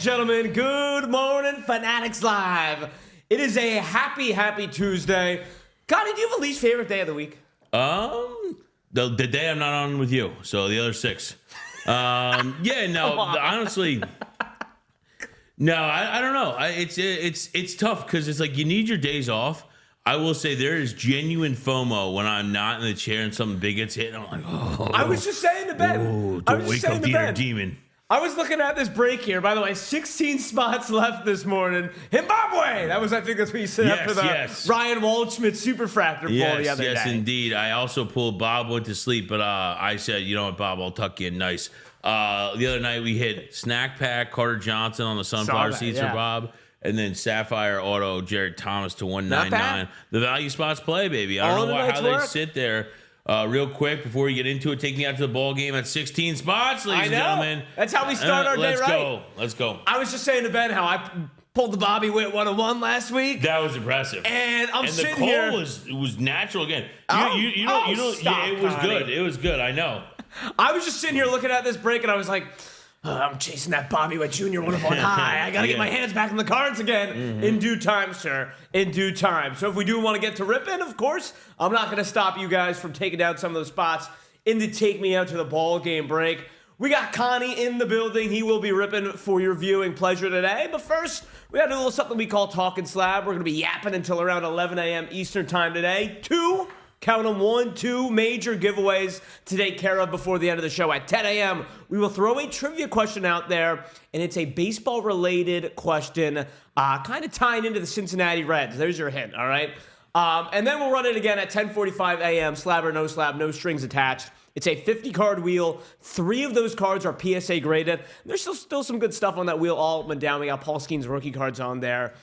gentlemen, good morning, Fanatics Live. It is a happy Tuesday. Connie, do you have a least favorite day of the week? The day I'm not on with you, so the other 6. Honestly, no, I don't know. It's tough because it's like you need your days off. I will say there is genuine FOMO when I'm not in the chair and something big gets hit. And I'm like, oh. I was just saying to Ben. Don't wake up the inner demon. I was looking at this break here. By the way, 16 spots left this morning. Zimbabwe! I think that's what you said after the Ryan Waldschmidt superfractor poll the other day. Yes, indeed. I also pulled Bob went to sleep, but I said, you know what, Bob, I'll tuck you in nice. The other night we hit Snack Pack, Carter Johnson on the sunflower seeds for Bob. And then Sapphire Auto, Jared Thomas to 199. The value spots play, baby. I don't know how they sit there. Real quick, before you get into it, take me out to the ball game at 16 spots, ladies and gentlemen. That's how we start our day, right? Let's go. I was just saying to Ben how I pulled the Bobby Witt 101 last week. That was impressive. And I'm sitting here. here. And the call was natural again. It was good. It was good. I know. I was just sitting here looking at this break, and I was like, I'm chasing that Bobby Witt Jr. 101 high. I got to get my hands back in the cards again. In due time, sir. In due time. So if we do want to get to ripping, of course, I'm not going to stop you guys from taking down some of those spots in the Take Me Out to the Ball Game break. We got Connie in the building. He will be ripping for your viewing pleasure today. But first, we got to do a little something we call Talkin Slab. We're going to be yapping until around 11 a.m. Eastern time today. Count them 1, 2 major giveaways to take care of before the end of the show. At 10 a.m., we will throw a trivia question out there, and it's a baseball-related question, kind of tying into the Cincinnati Reds. There's your hint, all right? And then we'll run it again at 10:45 a.m., slab or no slab, no strings attached. It's a 50-card wheel. 3 of those cards are PSA graded. There's still some good stuff on that wheel all up and down. We got Paul Skeens rookie cards on there.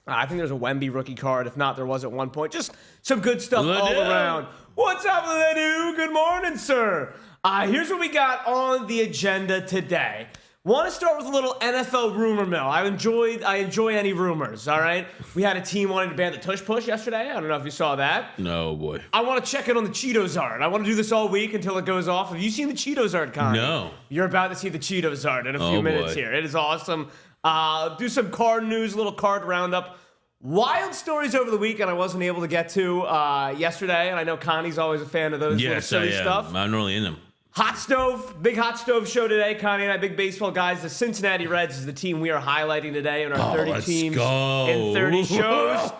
I think there's a Wemby rookie card. If not, there was at one point. Just some good stuff all around. What's up, Ledoux? Good morning, sir. Here's what we got on the agenda today. Want to start with a little NFL rumor mill. I enjoy any rumors, all right? We had a team wanting to ban the tush push yesterday. I don't know if you saw that. No, boy. I want to check in on the Cheetos art. I want to do this all week until it goes off. Have you seen the Cheetos art, Connie? No. You're about to see the Cheetos art in a few minutes here. It is awesome. Do some card news, a little card roundup. Wild stories over the weekend I wasn't able to get to yesterday, and I know Connie's always a fan of those little silly stuff. I'm normally in them. Hot stove, big hot stove show today. Connie and I, big baseball guys. The Cincinnati Reds is the team we are highlighting today in our 30 teams in 30 shows.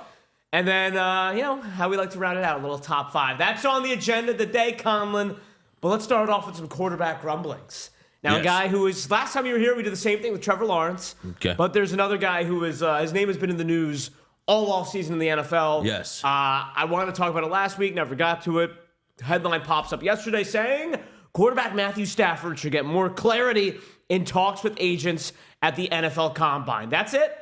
And then, how we like to round it out, a little top 5. That's on the agenda today, Conlan. But let's start off with some quarterback rumblings. Now, a guy who was, last time you were here, we did the same thing with Trevor Lawrence. Okay. But there's another guy who is, his name has been in the news all offseason in the NFL. Yes. I wanted to talk about it last week, never got to it. Headline pops up yesterday saying quarterback Matthew Stafford should get more clarity in talks with agents at the NFL Combine. That's it.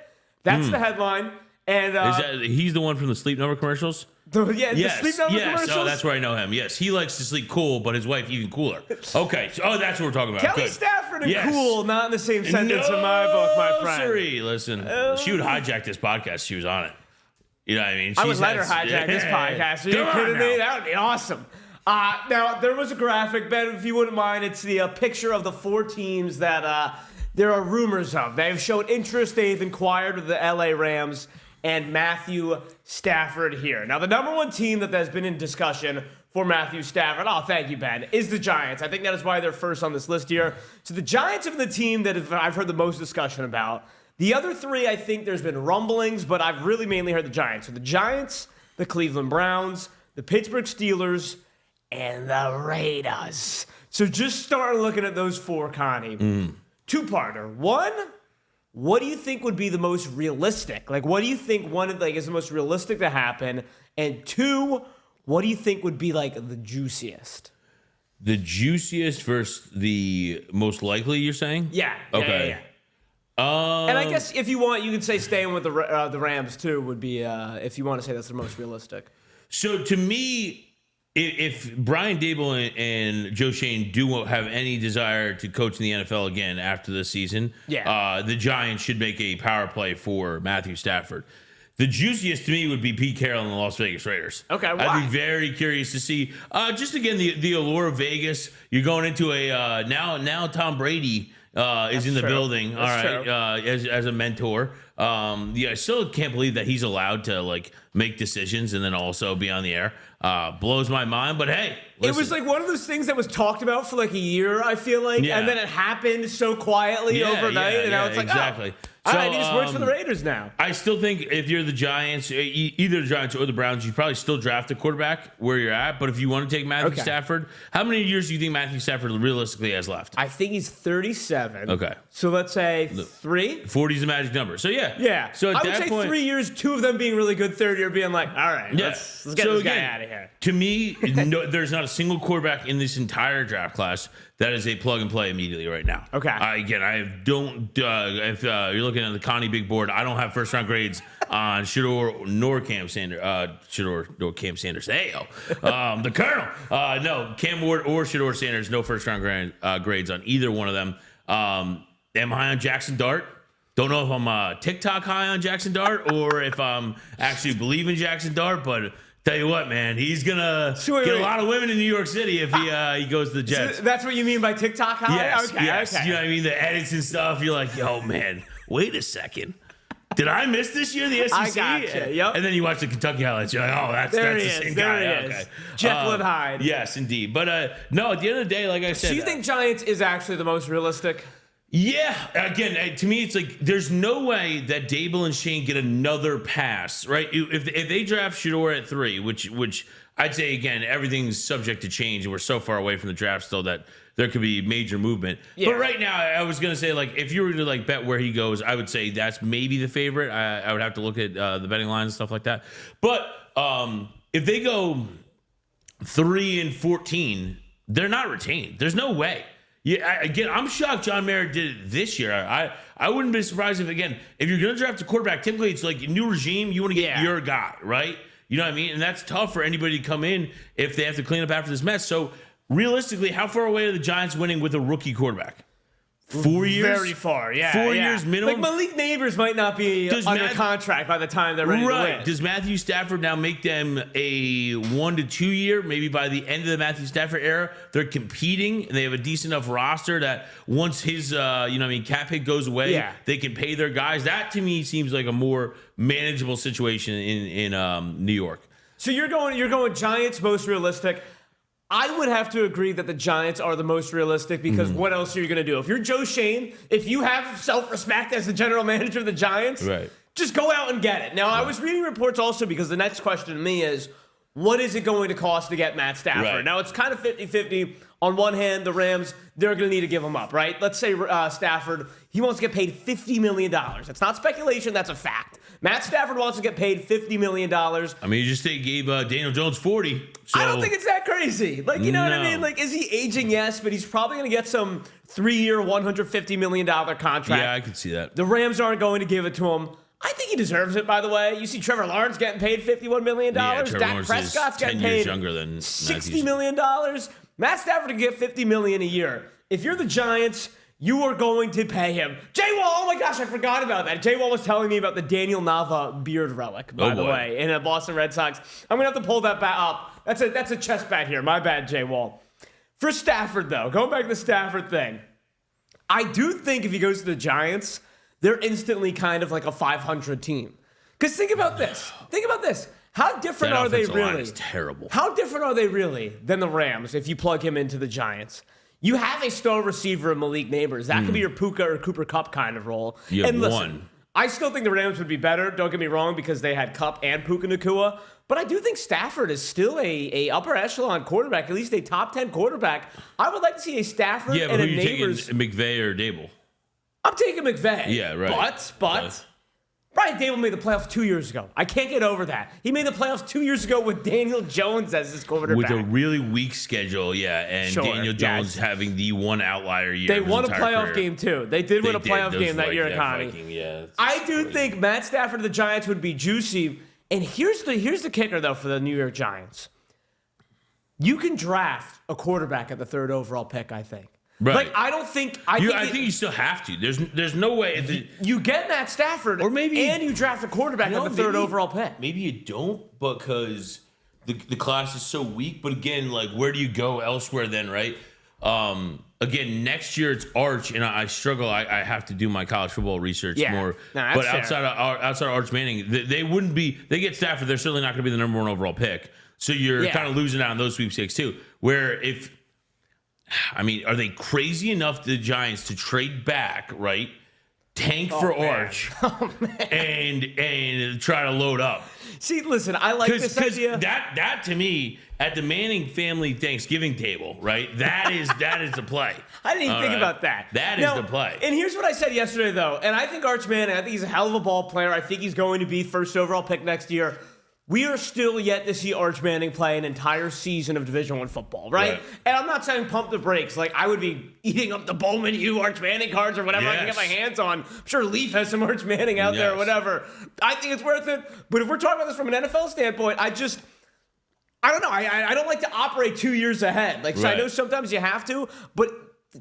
That's the headline. And he's the one from the Sleep Number commercials? The Sleep Number commercials? Oh, that's where I know him. Yes, he likes to sleep cool, but his wife even cooler. Okay, so, that's what we're talking about. Kelly Stafford and cool, not in the same sentence in my book, my friend. Sorry, listen, she would hijack this podcast. She was on it. You know what I mean? I would let her hijack this podcast. Are you kidding me? That would be awesome. Now, there was a graphic, Ben, if you wouldn't mind. It's the picture of the 4 teams that there are rumors of. They've shown interest. They've inquired with the LA Rams and Matthew Stafford here. Now, the number 1 team that has been in discussion for Matthew Stafford, thank you, Ben, is the Giants. I think that is why they're first on this list here. So the Giants have been the team that I've heard the most discussion about. The other 3, I think there's been rumblings, but I've really mainly heard the Giants. So the Giants, the Cleveland Browns, the Pittsburgh Steelers, and the Raiders. So just start looking at those 4, Connie. 2-parter. 1, what do you think would be the most realistic? Like, what do you think is the most realistic to happen? And 2, what do you think would be like the juiciest? The juiciest versus the most likely, you're saying? Yeah. Okay. Yeah. And I guess if you want, you could say staying with the Rams too would be if you want to say that's the most realistic. So to me, if Brian Daboll and Joe Shane do have any desire to coach in the NFL again after this season, the Giants should make a power play for Matthew Stafford. The juiciest to me would be Pete Carroll and the Las Vegas Raiders. Okay, why? I'd be very curious to see. Just again, the allure of Vegas. You're going into a now Tom Brady is in the true. building. That's All right, as a mentor. I still can't believe that he's allowed to like make decisions and then also be on the air. Blows my mind, but hey, listen. It was like one of those things that was talked about for like a year, I feel like, and then it happened so quietly overnight, and now it's like, exactly. All right, he just works for the Raiders now. I still think if you're the Giants, either the Giants or the Browns, you probably still draft a quarterback where you're at. But if you want to take Matthew Stafford, how many years do you think Matthew Stafford realistically has left? I think he's 37. Okay. So let's say 3. 40 is the magic number. So yeah. Yeah. So I would say 3 years, 2 of them being really good, third year being like, all right, let's get this guy out of here. To me, there's not a single quarterback in this entire draft class that is a plug and play immediately right now. Okay. Again, I don't. If you're looking at the Connie big board, I don't have first round grades on Shador nor Cam Sanders. Shador nor Cam Sanders. Heyo, the Colonel. No, Cam Ward or Shador Sanders. No first round grades on either one of them. Am I on Jackson Dart? Don't know if I'm TikTok high on Jackson Dart or if I'm actually believe in Jackson Dart, but. Tell you what, man, he's gonna get a lot of women in New York City if he goes to the Jets. So that's what you mean by TikTok high? Yes, Okay. You know what I mean? The edits and stuff. You're like, yo, man, wait a second. Did I miss this year the SEC? I gotcha. Yep. And then you watch the Kentucky highlights. You're like, oh, that's the same guy. Okay. Jekyll Hyde. Yes, indeed. But no, at the end of the day, like I said, so you think Giants is actually the most realistic? Yeah, again, to me, it's like there's no way that Dable and Shane get another pass, right? If they draft Shador at 3, which I'd say again, everything's subject to change, and we're so far away from the draft still that there could be major movement. Yeah. But right now, I was gonna say like if you were to like bet where he goes, I would say that's maybe the favorite. I would have to look at the betting lines and stuff like that. But if they go 3 and 14, they're not retained. There's no way. Yeah, again, I'm shocked John Mara did it this year. I wouldn't be surprised if you're going to draft a quarterback, typically it's like a new regime, you want to get your guy, right? You know what I mean? And that's tough for anybody to come in if they have to clean up after this mess. So realistically, how far away are the Giants winning with a rookie quarterback? 4 years? Very far, yeah. 4 years minimum? Like Malik Neighbors might not be under contract by the time they're ready to win. Does Matthew Stafford now make them a 1 to 2 year? Maybe by the end of the Matthew Stafford era, they're competing and they have a decent enough roster that once his cap hit goes away, they can pay their guys. That to me seems like a more manageable situation in New York. So you're going Giants most realistic. I would have to agree that the Giants are the most realistic because what else are you going to do? If you're Joe Shane, if you have self-respect as the general manager of the Giants, just go out and get it. Now, I was reading reports also because the next question to me is, what is it going to cost to get Matt Stafford? Right. Now, it's kind of 50-50. On one hand, the Rams, they're going to need to give him up, right? Let's say Stafford, he wants to get paid $50 million. That's not speculation. That's a fact. Matt Stafford wants to get paid $50 million. I mean, you just gave Daniel Jones 40. So. I don't think it's that crazy. Like, you know what I mean? Like, is he aging? Yes, but he's probably going to get some 3-year, $150 million contract. Yeah, I could see that. The Rams aren't going to give it to him. I think he deserves it, by the way. You see Trevor Lawrence getting paid $51 million. Yeah, Trevor Dak Lawrence Prescott's is getting 10 years paid younger than $60 million. Matt Stafford can get $50 million a year. If you're the Giants, you are going to pay him. Jay Wall, oh my gosh, I forgot about that. Jay Wall was telling me about the Daniel Nava beard relic, by the way, in a Boston Red Sox. I'm going to have to pull that back up. That's a chest bat here. My bad, Jay Wall. For Stafford, though, going back to the Stafford thing, I do think if he goes to the Giants, they're instantly kind of like a 500 team. Because think about this. How different are they really? Line is terrible. How different are they really than the Rams if you plug him into the Giants? You have a star receiver in Malik Neighbors. That could be your Puka or Cooper Kupp kind of role. You have one. I still think the Rams would be better. Don't get me wrong, because they had Kupp and Puka Nacua. But I do think Stafford is still a upper echelon quarterback, at least a top 10 quarterback. I would like to see a Stafford and a Neighbors. Taking McVay or Dable? I'm taking McVay. Yeah, right. But Brian Dable made the playoffs 2 years ago. I can't get over that. He made the playoffs 2 years ago with Daniel Jones as his quarterback. With a really weak schedule, and Daniel Jones having the one outlier year. They won a playoff game, too. They did win a playoff game that year, Connie. I do think Matt Stafford of the Giants would be juicy. And here's the kicker, though, for the New York Giants. You can draft a quarterback at the 3rd overall pick, I think. Right. Like, I think you still have to. There's no way. You get Matt Stafford, or maybe, and you draft a quarterback at the 3rd overall pick. Maybe you don't, because the class is so weak. But again, like, where do you go elsewhere then, right? again, next year it's Arch, and I struggle. I have to do my college football research more. No, but fair. outside of Arch Manning, they wouldn't be. They get Stafford. They're certainly not going to be the number 1 overall pick. So you're kind of losing out on those sweepstakes too. Where are they crazy enough, the Giants, to trade back, right? Tank for Arch and try to load up. See, listen, I like this idea. That to me, at the Manning family Thanksgiving table, right? That is the play. I didn't even think about that. That is the play. And here's what I said yesterday, though. And I think Arch Manning, I think he's a hell of a ball player. I think he's going to be first overall pick next year. We are still yet to see Arch Manning play an entire season of Division I football, right? And I'm not saying pump the brakes. Like, I would be eating up the Bowman U Arch Manning cards or whatever I can get my hands on. I'm sure Leaf has some Arch Manning out there or whatever. I think it's worth it. But if we're talking about this from an NFL standpoint, I don't know. I don't like to operate 2 years ahead. Like, so I know sometimes you have to, but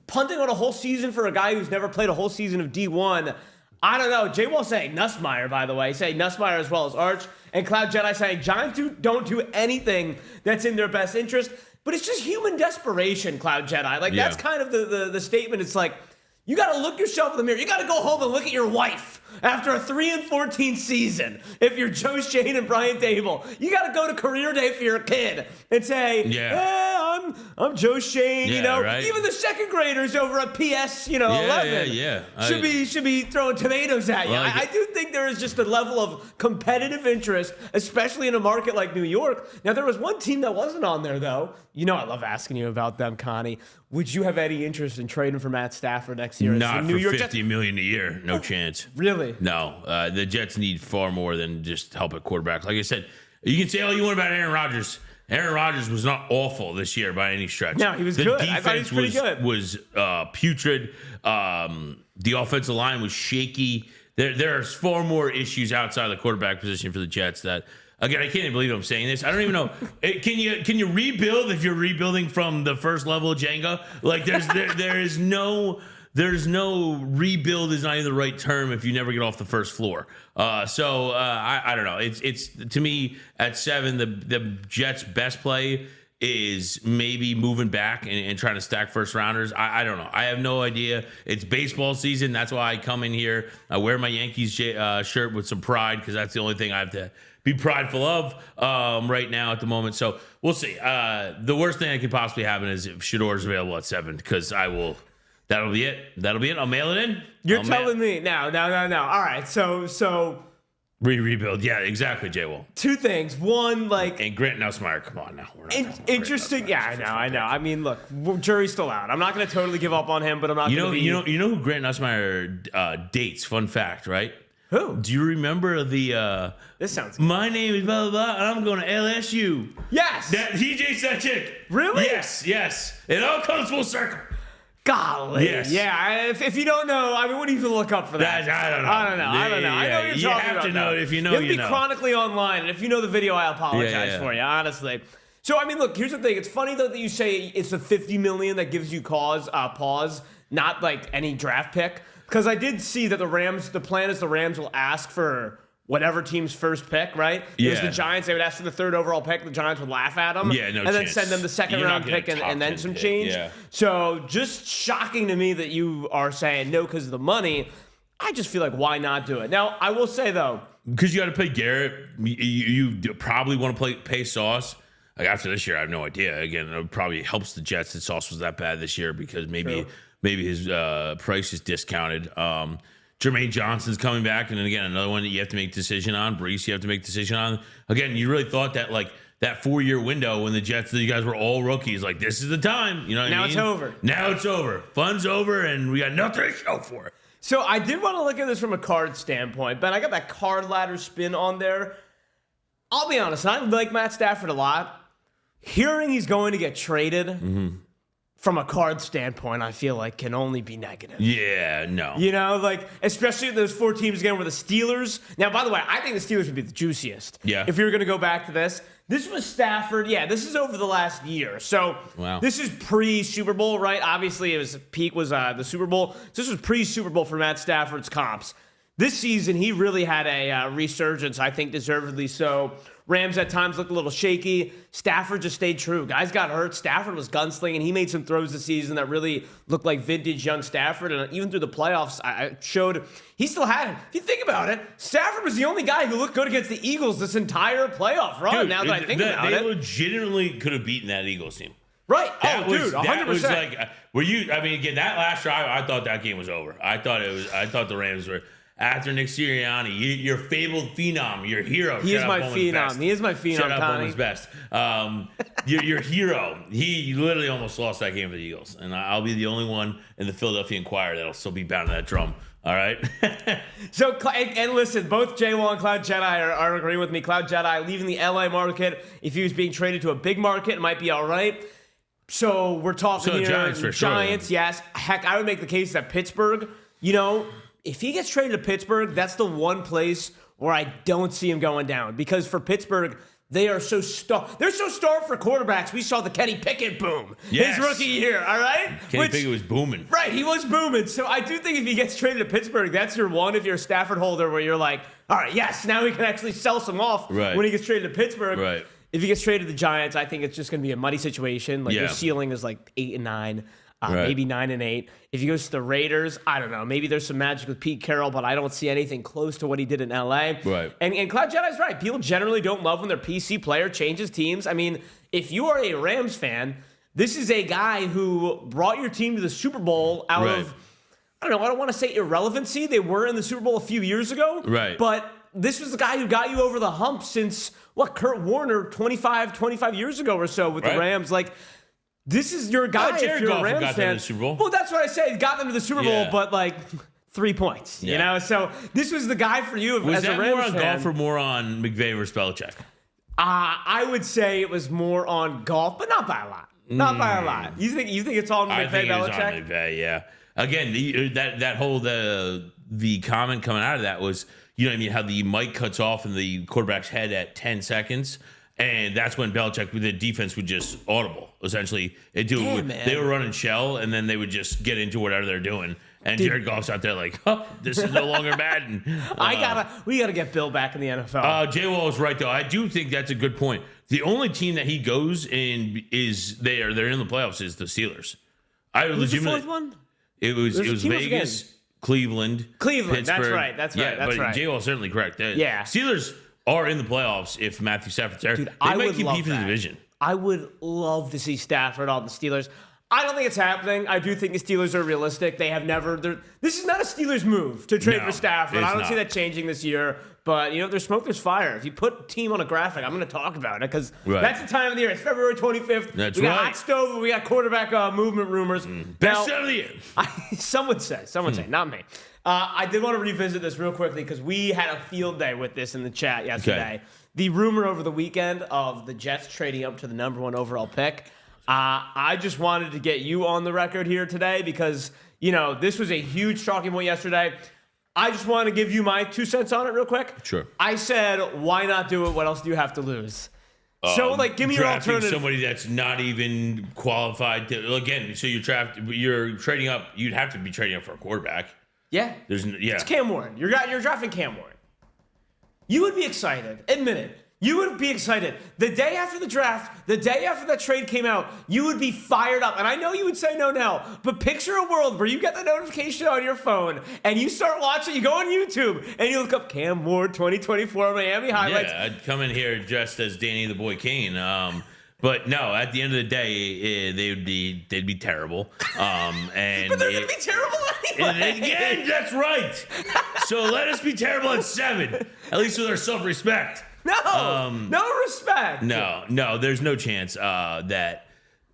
punting on a whole season for a guy who's never played a whole season of D1, I don't know. J-Wall saying Nussmeier, by the way, saying Nussmeier as well as Arch. And Cloud Jedi saying Giants don't do anything that's in their best interest. But it's just human desperation, Cloud Jedi. Like, that's kind of the statement. It's like, you got to look yourself in the mirror. You got to go home and look at your wife after a 3-14 season. If you're Joe Shane and Brian Dable, you got to go to career day for your kid and say, I'm Joe Shane. Even the second graders over at PS, 11 should be throwing tomatoes at you. Well, I do think there is just a level of competitive interest, especially in a market like New York. Now, there was one team that wasn't on there, though. I love asking you about them, Connie. Would you have any interest in trading for Matt Stafford next year? Not for $50 million a year. No chance. Really? No. The Jets need far more than just help at quarterback. Like I said, you can say all you want about Aaron Rodgers. Aaron Rodgers was not awful this year by any stretch. No, he was good. I thought he was pretty good. Was putrid. The offensive line was shaky. There's far more issues outside the quarterback position for the Jets that. Again, I can't even believe I'm saying this. I don't even know. Can you rebuild if you're rebuilding from the first level of Jenga? Like there's no rebuild is not even the right term if you never get off the first floor. So I don't know. It's to me at 7 the Jets' best play is maybe moving back and trying to stack first rounders. I don't know. I have no idea. It's baseball season. That's why I come in here. I wear my Yankees shirt with some pride because that's the only thing I have to be prideful of right now at the moment. So we'll see. The worst thing that could possibly happen is if Shador's available at 7 because that'll be it. I'll mail it in. You're telling me. No. All right. So rebuild. Yeah, exactly, J-Will. 2 things. One, like... And Grant Nussmeier, come on now. We're not interesting. Yeah, I know. I mean, look, jury's still out. I'm not going to totally give up on him, but I'm not going to be... You know who Grant Nussmeier dates? Fun fact, right? Who? Do you remember the... This sounds good. My name is blah, blah, blah, and I'm going to LSU. Yes! He dates that chick. Really? Yes. It all comes full circle. Golly. Yes. Yeah, if you don't know, I mean, what do you even look up for that? I don't know. I know what you're talking about. You have to know it. If you know, you have to be chronically online, and if you know the video, I apologize for you, honestly. So, I mean, look, here's the thing. It's funny, though, that you say it's the $50 million that gives you pause, not like any draft pick. Because I did see that the plan is the Rams will ask for whatever team's first pick, right? Yeah. It was the Giants. They would ask for the 3rd overall pick. The Giants would laugh at them. Yeah, no And then chance. send them the 2nd round pick and then some change. Yeah. So just shocking to me that you are saying no because of the money. I just feel like, why not do it? Now, I will say, though. Because you got to pay Garrett. You probably want to pay Sauce. Like after this year, I have no idea. Again, it probably helps the Jets that Sauce was that bad this year because maybe his price is discounted. Jermaine Johnson's coming back, and then again, another one that you have to make a decision on. Brees, you have to make a decision on. Again, you really thought that like that 4-year window when the Jets, you guys were all rookies, like this is the time. You know what I mean? Now it's over. Now it's over. Fun's over, and we got nothing to show for it. So I did want to look at this from a card standpoint, but I got that card ladder spin on there. I'll be honest, I like Matt Stafford a lot. Hearing he's going to get traded from a card standpoint, I feel like can only be negative. Yeah, no. Like, especially those 4 teams again were the Steelers. Now, by the way, I think the Steelers would be the juiciest. Yeah. If you were going to go back to this. This was Stafford. Yeah, this is over the last year. So This is pre-Super Bowl, right? Obviously, peak was the Super Bowl. So this was pre-Super Bowl for Matt Stafford's comps. This season, he really had a resurgence, I think deservedly so. Rams at times looked a little shaky. Stafford just stayed true. Guys got hurt. Stafford was gunslinging. He made some throws this season that really looked like vintage young Stafford. And even through the playoffs, I showed he still had it. If you think about it, Stafford was the only guy who looked good against the Eagles this entire playoff run. Dude, now that I think about they it. legitimately could have beaten that Eagles team. Right. That dude, 100%. That was like, again, that last drive, I thought that game was over. I thought the Rams were, after Nick Sirianni, your fabled phenom, your hero. He is my phenom. He is my phenom, Shut up, Connie. Bowman's best. Your hero. He literally almost lost that game for the Eagles. And I'll be the only one in the Philadelphia Inquirer that'll still be bound to that drum. All right. So, and listen, both J-Wall and Cloud Jedi are agreeing with me. Cloud Jedi leaving the LA market. If he was being traded to a big market, it might be all right. So we're talking here. Giants for sure. Giants, yes. Heck, I would make the case that Pittsburgh, if he gets traded to Pittsburgh, that's the one place where I don't see him going down. Because for Pittsburgh, they are so starved. They're so starved for quarterbacks. We saw the Kenny Pickett boom his rookie year, all right? Kenny Pickett was booming. Right, he was booming. So I do think if he gets traded to Pittsburgh, that's your one if you're a Stafford holder where you're like, all right, yes, now we can actually sell some off when he gets traded to Pittsburgh. Right. If he gets traded to the Giants, I think it's just going to be a muddy situation. Like your ceiling is like 8 and 9, maybe 9 and 8. If he goes to the Raiders, I don't know. Maybe there's some magic with Pete Carroll, but I don't see anything close to what he did in LA. Right. And Cloud Jedi's right. People generally don't love when their PC player changes teams. I mean, if you are a Rams fan, this is a guy who brought your team to the Super Bowl out of, I don't know, I don't want to say irrelevancy. They were in the Super Bowl a few years ago. Right. But this was the guy who got you over the hump since, Kurt Warner 25 years ago or so with the Rams. Like, this is your guy if you're a Rams got fan. them to the Super Bowl. Well, that's what I say. He got them to the Super Bowl, but like 3 points, you know? So this was the guy for you as a Rams fan. Was that more on golf or more on McVay versus Belichick? I would say it was more on golf, but not by a lot. Not by a lot. You think it's all McVay, I think Belichick? It was on McVay, yeah. Again, that whole the comment coming out of that was, you know what I mean, how the mic cuts off in the quarterback's head at 10 seconds. And that's when Belichick, the defense would just audible, essentially. They were running shell, and then they would just get into whatever they're doing. And Jared Goff's out there like, this is no longer Madden. We gotta get Bill back in the NFL. J-Wall is right, though. I do think that's a good point. The only team that he goes in they're in the playoffs is the Steelers. Who's the fourth one? It was Vegas, again. Cleveland, Pittsburgh. That's right. But J-Wall's certainly correct. Steelers are in the playoffs if Matthew Stafford's there. Dude, they might compete for the division. I would love to see Stafford on the Steelers. I don't think it's happening. I do think the Steelers are realistic. They have never. This is not a Steelers move to trade for Stafford. I don't see that changing this year. But, there's smoke, there's fire. If you put a team on a graphic, I'm going to talk about it because that's the time of the year. It's February 25th. We got hot stove and we got quarterback movement rumors. Best of the year. Some would say, not me. I did want to revisit this real quickly because we had a field day with this in the chat yesterday. Okay. The rumor over the weekend of the Jets trading up to the number 1 overall pick. I just wanted to get you on the record here today because, this was a huge talking point yesterday. I just want to give you my 2 cents on it real quick. Sure. I said, why not do it? What else do you have to lose? So, give me your alternative. Somebody that's not even qualified to, again, so you're trading up, you'd have to be trading up for a quarterback. Yeah. It's Cam Warren. You're drafting Cam Warren. You would be excited. Admit it. You would be excited. The day after the draft, the day after that trade came out, you would be fired up. And I know you would say no now, but picture a world where you get the notification on your phone and you start watching, you go on YouTube and you look up Cam Ward 2024 Miami highlights. Yeah, I'd come in here dressed as Danny the Boy Kane. But no, at the end of the day, they'd be terrible. And but they're going to be terrible anyway. And again, that's right. So let us be terrible at 7, at least with our self-respect. No respect. No, there's no chance that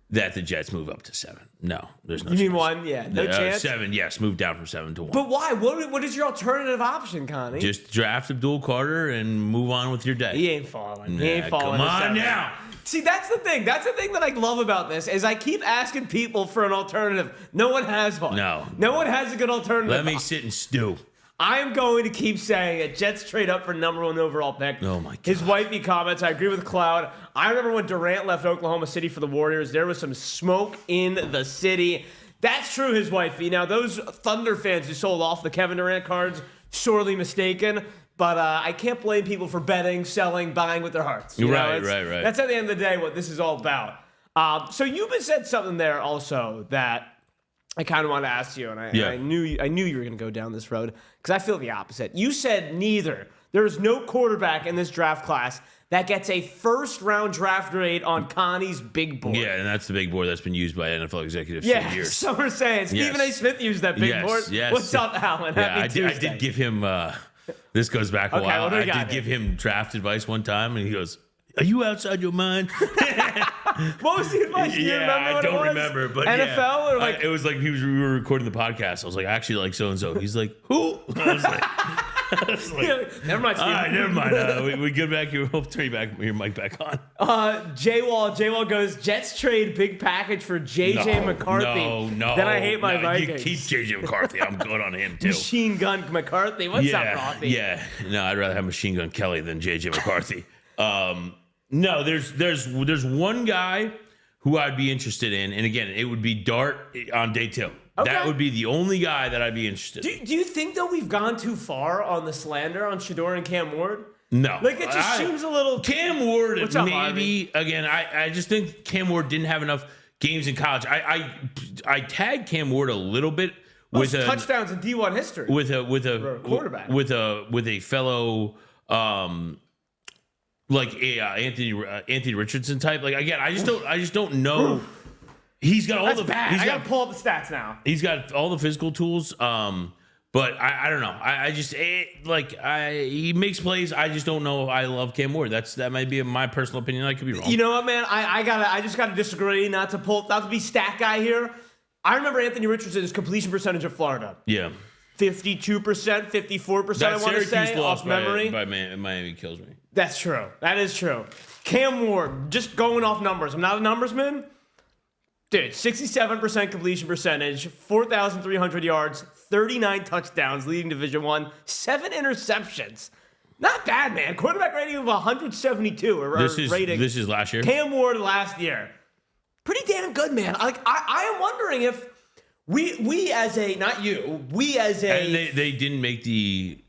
the Jets move up to 7. No, there's no chance. You mean 1? Yeah, no chance? 7, yes, move down from 7 to 1. But why? What is your alternative option, Connie? Just draft Abdul Carter and move on with your day. He ain't falling. He ain't falling. Come on now. See, that's the thing. That's the thing that I love about this is I keep asking people for an alternative. No one has one. No one has a good alternative. Let me sit and stew. I'm going to keep saying it. Jets trade up for number 1 overall pick. Oh, my God. His wifey comments, I agree with Cloud. I remember when Durant left Oklahoma City for the Warriors, there was some smoke in the city. That's true, his wifey. Now, those Thunder fans who sold off the Kevin Durant cards, sorely mistaken. But I can't blame people for betting, selling, buying with their hearts. Right. That's at the end of the day what this is all about. So you said something there also that I kind of want to ask you, and I knew you were going to go down this road because I feel the opposite. You said neither. There is no quarterback in this draft class that gets a first-round draft grade on Connie's big board. Yeah, and that's the big board that's been used by NFL executives for years. So we're saying Stephen A. Smith used that big board. Yes. What's up, Alan? Yeah, Happy Tuesday. I did give him. This goes back a while. What do we I got did give him draft advice one time, and he goes, "Are you outside your mind?" What was the advice? Do you remember I don't remember, but NFL or like it was like we were recording the podcast. I was like, I actually like so and so. He's like, who? I was like, never mind. All right, never mind. We get back here. We'll turn your mic back on. J-Wall goes, Jets trade big package for JJ McCarthy. No. Then I hate my Vikings. You keep JJ McCarthy. I'm good on him too. Machine Gun McCarthy. What's up, Rothy? Yeah. No, I'd rather have Machine Gun Kelly than JJ McCarthy. No, there's one guy who I'd be interested in, and again, it would be Dart on day 2. Okay. That would be the only guy that I'd be interested in. Do you think, though, we've gone too far on the slander on Shedeur and Cam Ward? No. Like, it just seems a little... Cam Ward, What's up, maybe. Harvey? Again, I just think Cam Ward didn't have enough games in college. I tagged Cam Ward a little bit with touchdowns in D1 history. With a quarterback. With a fellow... like Anthony Richardson type. Like again, I just don't know. He's got all That's the. bad. I gotta pull up the stats now. He's got all the physical tools. But I don't know. He makes plays. I just don't know if I love Cam Ward. That might be my personal opinion. I could be wrong. You know what, man? I just gotta disagree. Not to be stat guy here. I remember Anthony Richardson's completion percentage of Florida. Yeah. 52%, 54%. I want to say off memory. By Miami kills me. That's true. That is true. Cam Ward, just going off numbers. I'm not a numbersman. Dude, 67% completion percentage, 4,300 yards, 39 touchdowns, leading Division I, 7 interceptions. Not bad, man. Quarterback rating of 172. This is last year. Cam Ward last year. Pretty damn good, man. I am wondering if we as a, not you, we as a... And they didn't make the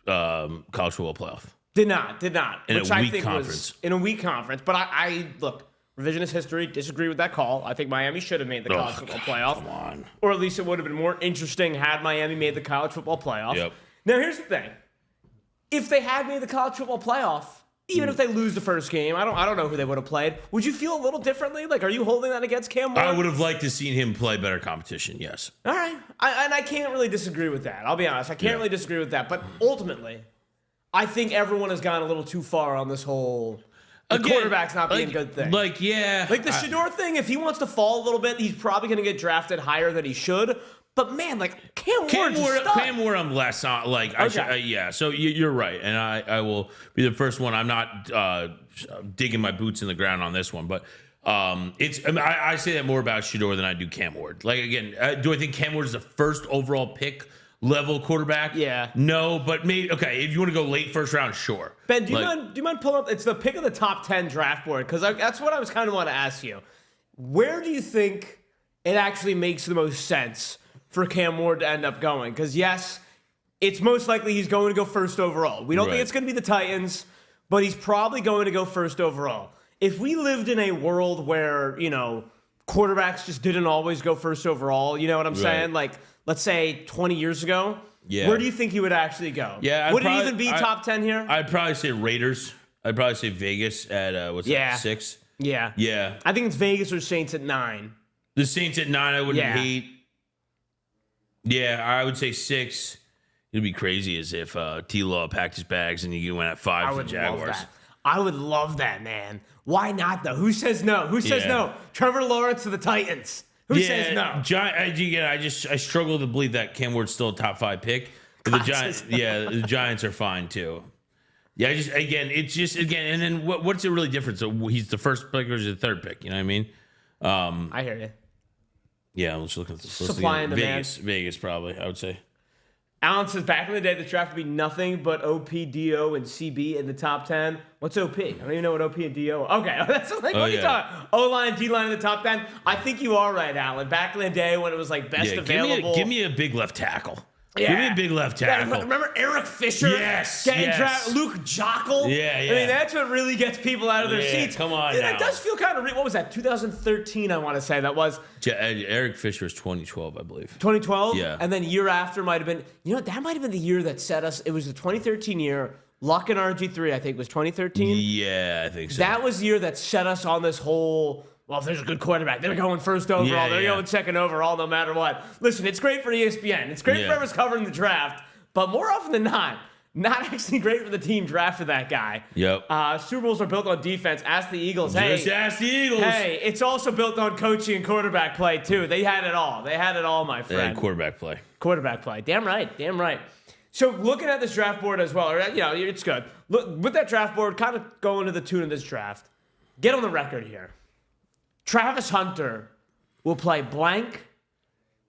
college football playoff. Did not. In a weak conference. In a weak conference. But I look, revisionist history, disagree with that call. I think Miami should have made the college football playoff. Come on. Or at least it would have been more interesting had Miami made the college football playoff. Yep. Now, here's the thing. If they had made the college football playoff, even if they lose the first game, I don't know who they would have played. Would you feel a little differently? Like, are you holding that against Cam Ward? I would have liked to seen him play better competition, yes. All right. And I can't really disagree with that. I'll be honest. I can't really disagree with that. But ultimately, I think everyone has gone a little too far on this whole quarterback's not being a good thing. Like the Shedeur thing, if he wants to fall a little bit, he's probably going to get drafted higher than he should. But man, like Cam Ward, I'm less on. Like, okay. So you're right, and I will be the first one. I'm not digging my boots in the ground on this one, but I say that more about Shedeur than I do Cam Ward. Like again, do I think Cam Ward is the first overall pick level quarterback? Yeah. No, but maybe okay. If you want to go late first round, sure. Ben, do you mind pulling up? It's the pick of the top 10 draft board because that's what I was kind of want to ask you. Where do you think it actually makes the most sense for Cam Ward to end up going? Because yes, it's most likely he's going to go first overall. We don't think it's going to be the Titans, but he's probably going to go first overall. If we lived in a world where, quarterbacks just didn't always go first overall, you know what I'm saying? Like, let's say 20 years ago, where do you think he would actually go? Yeah, would it even be top 10 here? I'd probably say Raiders. I'd probably say Vegas at 6? Yeah. Yeah. I think it's Vegas or Saints at 9. The Saints at 9 I wouldn't hate. Yeah, I would say 6. It'd be crazy as if T-Law packed his bags and you went at 5 for the Jaguars. I would love that, man. Why not, though? Who says no? Who says no? Trevor Lawrence to the Titans. Who says no? I struggle to believe that Cam Ward's still a top 5 pick. The Giants, the Giants are fine too. Yeah, and then what's it really different? So he's the first pick or is he the third pick? You know what I mean? I hear you. Yeah, let's look at the supply and demand. Vegas probably, I would say. Alan says, back in the day, the draft would be nothing but OP, DO, and CB in the top 10. What's OP? I don't even know what OP and DO are. Okay, that's like, what are you talking? O-line, D-line in the top 10? I think you are right, Alan. Back in the day when it was like best available. Give me a big left tackle. Give me a big left tackle. Yeah, remember Eric Fisher? Yes. Getting drafted. Luke Jockle? Yeah. I mean, that's what really gets people out of their seats. Come on Dude, now. it does feel kind of, what was that, 2013, I want to say that was. Eric Fisher was 2012, I believe. 2012? Yeah. And then year after might have been, that might have been the year that set us, it was the 2013 year. Luck and RG3, I think, was 2013. Yeah, I think so. That was the year that set us on this whole, well, if there's a good quarterback, they're going first overall, they're going second overall no matter what. Listen, it's great for ESPN. It's great for whoever's covering the draft, but more often than not actually great for the team drafted that guy. Yep. Super Bowls are built on defense. Ask the Eagles. Just ask the Eagles. Hey, it's also built on coaching and quarterback play, too. They had it all. They had it all, my friend. Quarterback play. Quarterback play. Damn right. So looking at this draft board as well, it's good. Look, with that draft board, kind of going to the tune of this draft, get on the record here. Travis Hunter will play blank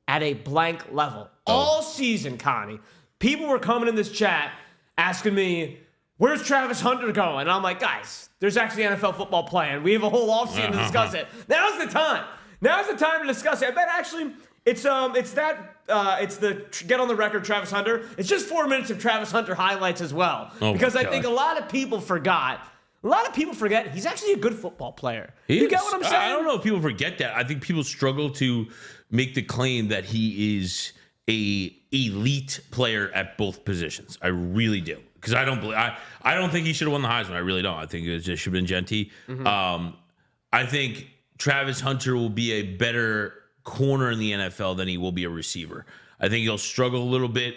at a blank level all season, Connie. People were coming in this chat asking me, where's Travis Hunter going? And I'm like, guys, there's actually NFL football playing. We have a whole offseason to discuss it. Now's the time. Now's the time to discuss it. I bet actually it's the get on the record Travis Hunter. It's just 4 minutes of Travis Hunter highlights as well. Because I think a lot of people forget. A lot of people forget he's actually a good football player. You get what I'm saying? I don't know if people forget that. I think people struggle to make the claim that he is a elite player at both positions. I really do. Because I don't think he should have won the Heisman. I really don't. I think it just should have been Genty. I think Travis Hunter will be a better corner in the NFL than he will be a receiver. I think he'll struggle a little bit.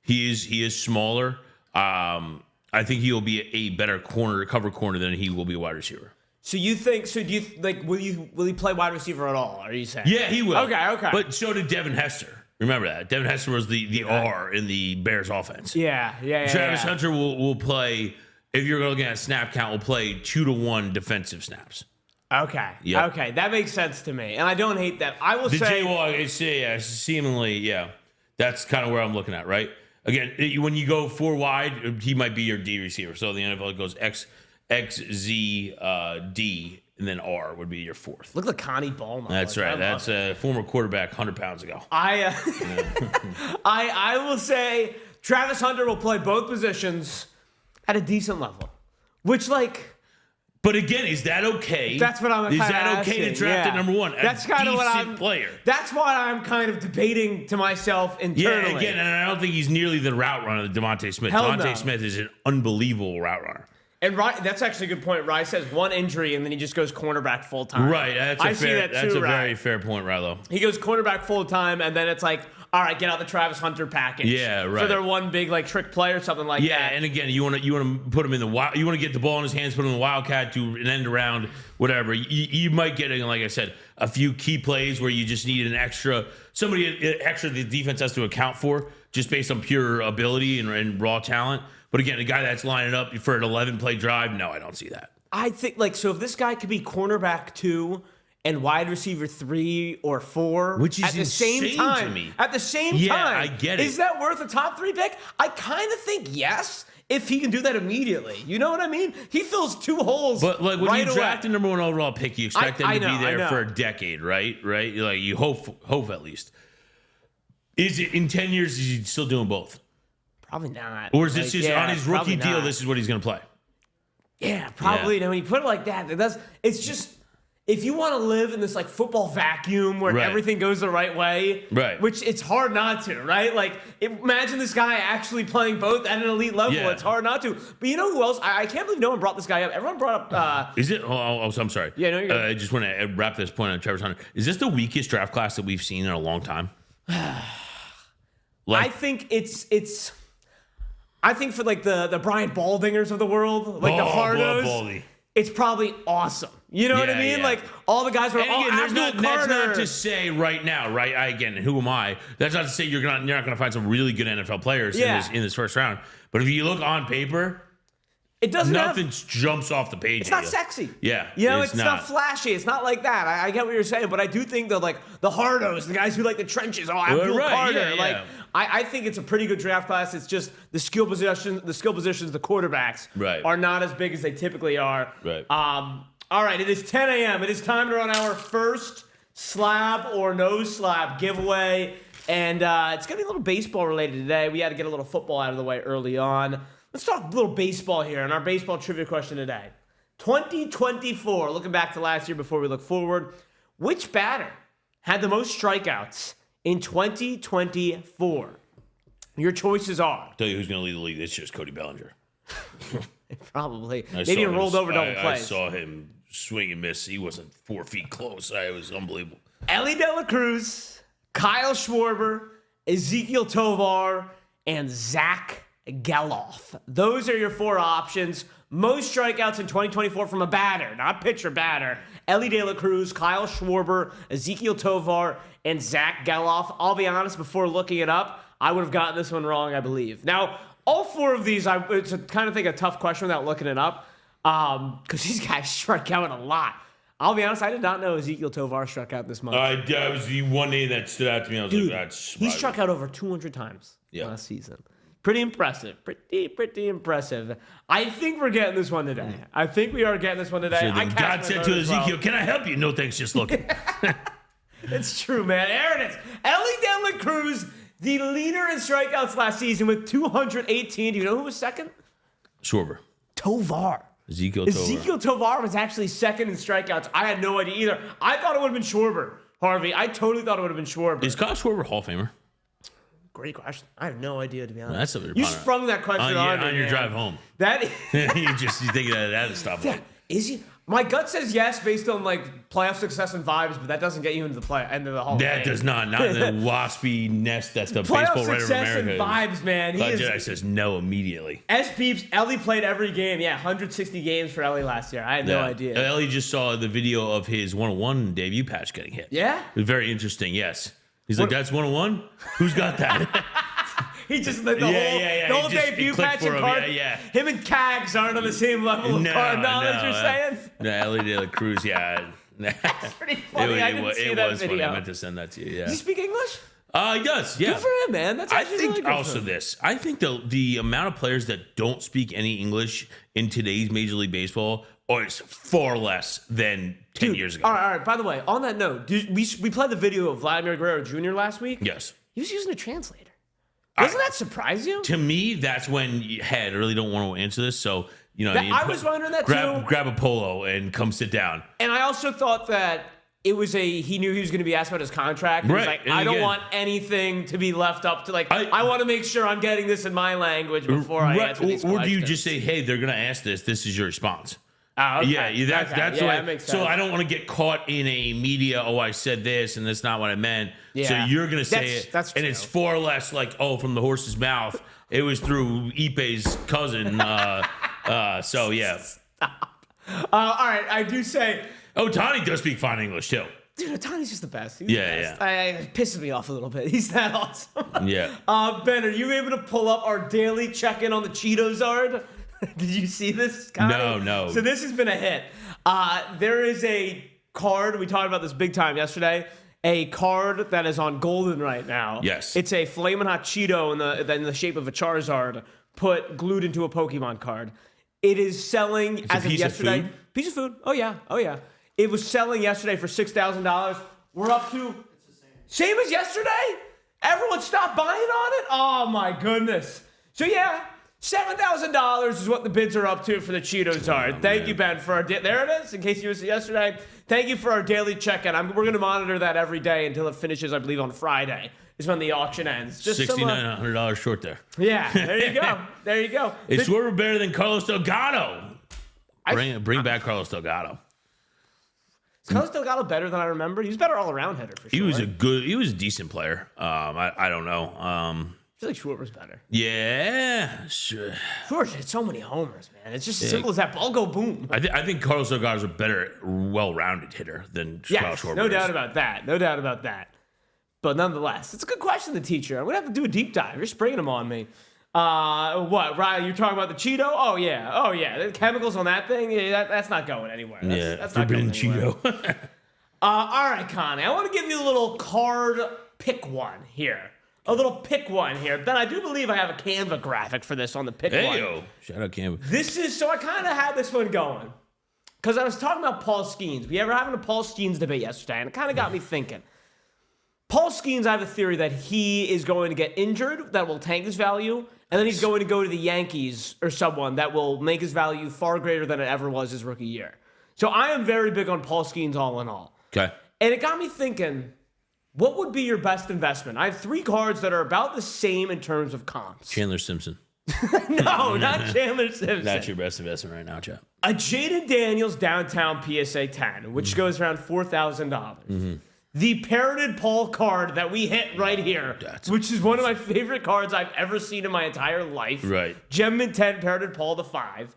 He is smaller. I think he'll be a better cover corner than he will be a wide receiver. So you think? So do you like? Will he play wide receiver at all? Are you saying? Yeah, he will. Okay. But so did Devin Hester. Remember that. Devin Hester was the R in the Bears offense. Yeah. Travis Hunter will play, if you're looking at snap count, will play 2-to-1 defensive snaps. Okay. Yep. Okay. That makes sense to me. And I don't hate that. I will say. It's seemingly, that's kind of where I'm looking at, right? Again, when you go 4 wide, he might be your D receiver. So the NFL goes X, Z, D, and then R would be your 4th. Look at Connie Ballmer. That's right. That's a former quarterback 100 pounds ago. I will say Travis Hunter will play both positions at a decent level, which But again, is that okay? That's what I'm. Is that okay to draft at number 1? That's kind of what I'm. Player. That's why I'm kind of debating to myself internally. Yeah, again, and I don't think he's nearly the route runner that Devontae Smith. Devontae Smith is an unbelievable route runner. And that's actually a good point. Rye says one injury and then he just goes cornerback full time. Right, that's a very fair point, Rilo. He goes cornerback full time, and then it's like, all right, get out the Travis Hunter package. Yeah, right. For their one big trick play or something like that. Yeah, and again, you want to put him in the wild. You want to get the ball in his hands, put him in the wildcat, do an end around, whatever. You might get, like I said, a few key plays where you just need somebody extra the defense has to account for just based on pure ability and raw talent. But again, a guy that's lining up for an 11-play drive, no, I don't see that. I think so if this guy could be cornerback 2 and wide receiver 3 or 4, which is at the same time, to me. At the same time, I get it. Is that worth a top 3 pick? I kind of think yes, if he can do that immediately. You know what I mean? He fills 2 holes. But when right you draft a number 1 overall pick, you expect them to be there for a decade, right? Right? You hope at least. Is it in 10 years? Is he still doing both? Probably not. Or is this just on his rookie deal? This is what he's going to play. Yeah, probably. Yeah. When you put it like that, it's just if you want to live in this football vacuum where everything goes the right way, right? Which it's hard not to, right? Imagine this guy actually playing both at an elite level. Yeah. It's hard not to. But you know who else? I can't believe no one brought this guy up. Everyone brought up. Is it? Oh, I'm sorry. Yeah, no, you're good. I just want to wrap this point on Travis Hunter. Is this the weakest draft class that we've seen in a long time? I think it's. I think for the Brian Baldingers of the world, the Hardos, it's probably awesome. You know what I mean? Yeah. All the guys were. That's not to say right now, right? Who am I? That's not to say you're not going to find some really good NFL players in this first round. But if you look on paper, it doesn't. Nothing jumps off the page. It's not sexy. Yeah, it's not flashy. It's not like that. I get what you're saying, but I do think that the Hardos, the guys who like the trenches. Abdul Carter. Yeah. I think it's a pretty good draft class. It's just the skill positions, the quarterbacks are not as big as they typically are. Right. All right, it is 10 a.m. It is time to run our first slab or no slab giveaway. And it's going to be a little baseball related today. We had to get a little football out of the way early on. Let's talk a little baseball here in our baseball trivia question today. 2024, looking back to last year before we look forward, which batter had the most strikeouts in 2024? Your choices are. I'll tell you who's going to lead the league this year is Cody Bellinger. Probably. Maybe he rolled over double plays. I saw him swing and miss. He wasn't 4 feet close. It was unbelievable. Elly de la Cruz, Kyle Schwarber, Ezekiel Tovar, and Zach Geloff. Those are your 4 options. Most strikeouts in 2024 from a batter, not pitcher, batter. Elly de la Cruz, Kyle Schwarber, Ezekiel Tovar, and Zach Geloff. I'll be honest, before looking it up, I would have gotten this one wrong, I believe. Now, all 4 of these, it's a kind of think a tough question without looking it up, because these guys strike out a lot. I'll be honest, I did not know Ezekiel Tovar struck out this month. That was the one name that stood out to me. I was like, that's he struck out over 200 times last season. Pretty impressive. Pretty impressive. I think we're getting this one today. I think we are getting this one today. So God said to Ezekiel, can I help you? No, thanks, just looking. It's true, man. There it is. Elly de la Cruz, the leader in strikeouts last season with 218. Do you know who was second? Schwarber. Tovar. Ezekiel Tovar was actually second in strikeouts. I had no idea either. I thought it would have been Schwarber, Harvey. I totally thought it would have been Schwarber. Is Kyle Schwarber Hall of Famer? Great question. I have no idea, to be honest. Well, that's something you sprung that question on your drive home. That you think that stuff. Yeah. Is he? My gut says yes, based on like playoff success and vibes, but that doesn't get you into the Hall of Fame. That does not in the waspy nest. That's the playoff baseball writer of success America. And vibes, man. Jedi says no immediately. Peeps, Elly played every game. Yeah, 160 games for Elly last year. I had no idea. Elly just saw the video of his 101 debut patch getting hit. Yeah, it was very interesting. Yes, he's like, that's 101. Who's got that? He just the whole debut patch and card. Him and Cags aren't on the same level of card knowledge. You're saying? No, Elly de la Cruz. Yeah, that's pretty funny. I didn't see that video. Funny. I meant to send that to you. Yeah. Does he speak English? He does. Yeah. Good for him, man. That's actually really good also this. I think the amount of players that don't speak any English in today's Major League Baseball is far less than 10 years ago. All right. By the way, on that note, we played the video of Vladimir Guerrero Jr. last week. Yes. He was using a translator. Doesn't that surprise you? To me, that's when I really don't want to answer this. So, I was wondering that too. Grab a polo and come sit down. And I also thought that it was he knew he was going to be asked about his contract. He was like, I don't want anything to be left up to I want to make sure I'm getting this in my language before I answer these questions. Or do you just say, hey, they're going to ask this. This is your response. Oh, okay. Yeah, that's why. That makes sense. So I don't want to get caught in a media. Oh, I said this, and that's not what I meant. Yeah. So you're gonna say it, that's and true. it's far less like, oh, from the horse's mouth. It was through Ipe's cousin. So yeah. All right, I do say. Oh, Tani does speak fine English too. Dude, Tani's just the best. He's the best. It pisses me off a little bit. He's that awesome. Yeah. Ben, are you able to pull up our daily check-in on the Cheetos-ard? Did you see this, Connie? No. So this has been a hit. There is a card. We talked about this big time yesterday. A card that is on Golden right now. Yes. It's a Flamin' Hot Cheeto in the shape of a Charizard glued into a Pokemon card. It is selling as of yesterday. Of food? Piece of food. Oh yeah. It was selling yesterday for $6,000. We're up to same as yesterday. Everyone stopped buying on it. Oh my goodness. So yeah. $7,000 is what the bids are up to for the Cheetos-ard. Thank you, Ben, for our there it is, in case you missed it yesterday. Thank you for our daily check-in. We're going to monitor that every day until it finishes, I believe, on Friday is when the auction ends. Just $6,900 short there. Yeah, there you go. It's sort of better than Carlos Delgado. Bring back Carlos Delgado. Is Carlos Delgado better than I remember? He was better all-around hitter, for sure. He was a decent player. I don't know. I feel like Schwarber's better. Yeah, sure. Schwarber hit so many homers, man. It's just as simple as that. Ball go boom. I think Carlos Delgado's a better, well-rounded hitter than Kyle Schwarber. No doubt about that. But nonetheless, it's a good question, the teacher. I'm going to have to do a deep dive. You're springing them on me. What, Riley, you're talking about the Cheeto? Oh, yeah. The chemicals on that thing, that's not going anywhere. That's not going anywhere. Cheeto. All right, Connie, I want to give you a little card pick one here. Ben, I do believe I have a Canva graphic for this on the pick one. Hey, shout out Canva. So I kind of had this one going. Because I was talking about Paul Skeens. We were having a Paul Skeens debate yesterday, and it kind of got me thinking. Paul Skeens, I have a theory that he is going to get injured, that will tank his value, and then he's going to go to the Yankees or someone that will make his value far greater than it ever was his rookie year. So I am very big on Paul Skeens all in all. Okay. And it got me thinking, what would be your best investment? I have 3 cards that are about the same in terms of comps. Chandler Simpson. No, not Chandler Simpson. That's your best investment right now, Chad. A Jaden Daniels downtown PSA 10, which goes around $4,000. The parroted Paul card that we hit right here, which is one of my favorite cards I've ever seen in my entire life. Right. Gem 10 parroted Paul the 5.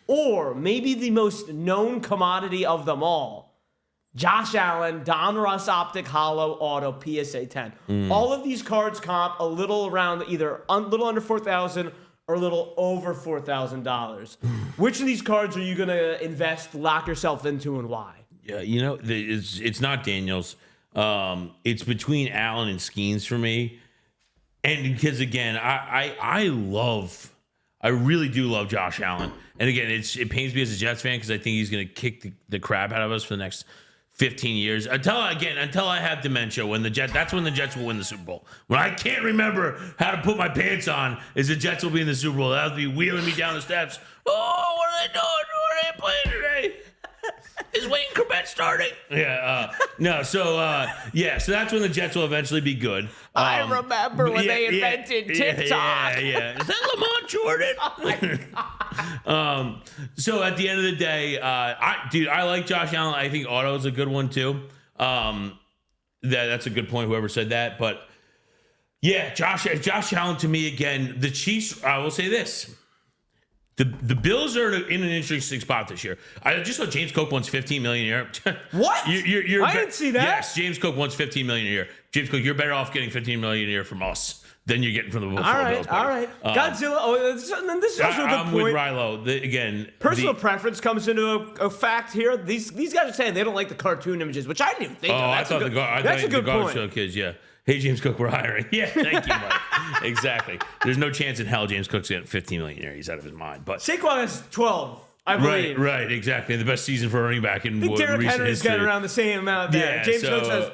Or maybe the most known commodity of them all, Josh Allen, Don Russ Optic Hollow Auto PSA 10. All of these cards comp a little around either a little under $4,000 or a little over $4,000. Which of these cards are you going to invest, lock yourself into, and why? Yeah, it's not Daniels. It's between Allen and Skeens for me. And because, again, I really do love Josh Allen. And, again, it pains me as a Jets fan because I think he's going to kick the crap out of us for the next 15 years until I have dementia. That's when the Jets will win the Super Bowl. When I can't remember how to put my pants on, is the Jets will be in the Super Bowl. They'll be wheeling me down the steps. Oh, what are they doing? What are they playing today? Is Wayne Corbett starting? Yeah. No. So that's when the Jets will eventually be good. I remember when they invented TikTok. Yeah. Is that Lamont Jordan? So at the end of the day, I like Josh Allen. I think Auto is a good one too. That's a good point. Whoever said that, but yeah, Josh Allen to me again. The Chiefs. I will say this. The Bills are in an interesting spot this year. I just saw James Cook wants $15 million a year. What? I didn't see that. Yes, James Cook wants $15 million a year. James Cook, you're better off getting $15 million a year from us than you're getting from the Buffalo Bills. All right. Godzilla. Oh, this is also a good point. I'm with Rilo. Personal preference comes into a fact here. These guys are saying they don't like the cartoon images, which I didn't even think of. That's a good point. Show kids, yeah. Hey, James Cook, we're hiring. Yeah, thank you, Mike. Exactly. There's no chance in hell James Cook's getting $15 million a year. He's out of his mind. But Saquon has 12, I believe. Right, exactly. The best season for a running back in recent Derrick Henry's history. getting around the same amount there. James Cook says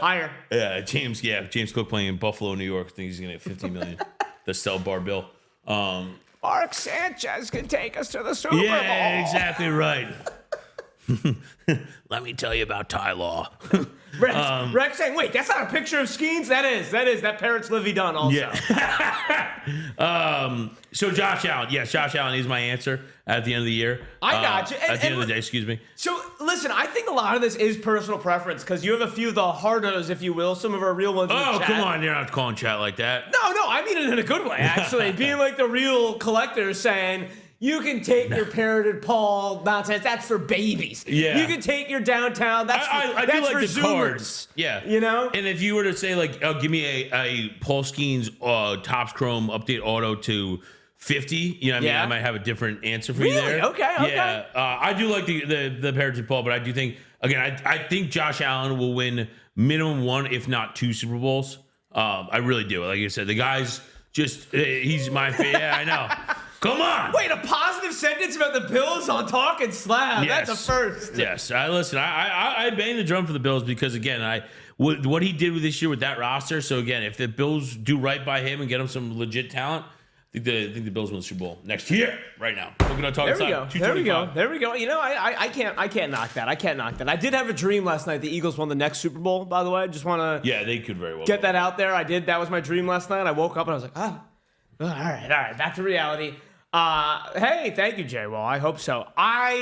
higher. Yeah, James Cook playing in Buffalo, New York. I think he's going to get $15 million. The Stel Bar Bill. Mark Sanchez can take us to the Super Bowl. Yeah, exactly right. Let me tell you about Ty Law. Rex saying, wait, that's not a picture of Skeens? That is. That parrot's Livy Dunn also. Yeah. So Josh Allen. Yes, Josh Allen is my answer at the end of the year. I got you. At the end of the day, excuse me. So, listen, I think a lot of this is personal preference because you have a few of the hardos, if you will, some of our real ones in the chat. Come on. You're not calling chat like that. No, I mean it in a good way, actually. Being like the real collector saying, you can take your parroted Paul nonsense. That's for babies. Yeah. You can take your downtown. That's I that's do like for the Zoomers. cards. Yeah. You know? And if you were to say, like, give me a Paul Skeens Topps Chrome update auto to 50, you know what I mean? I might have a different answer for you there. Okay. Yeah. I do like the parroted Paul, but I do think, again, I think Josh Allen will win minimum 1, if not 2 Super Bowls. I really do. Like I said, the guy's just, he's my favorite. Yeah, I know. Come on. Wait, a positive sentence about the Bills on Talkin Slab. Yes. That's a first. Yes. I bang the drum for the Bills because, again, what he did with this year with that roster. So, again, if the Bills do right by him and get him some legit talent, I think the Bills win the Super Bowl next year, right now. We're going to talk about There we go. You know, I can't knock that. I did have a dream last night. The Eagles won the next Super Bowl, by the way. I just want to they could very well get that out there. I did. That was my dream last night. I woke up and I was like, all right. Back to reality. Hey, thank you, Jay. Well, I hope so.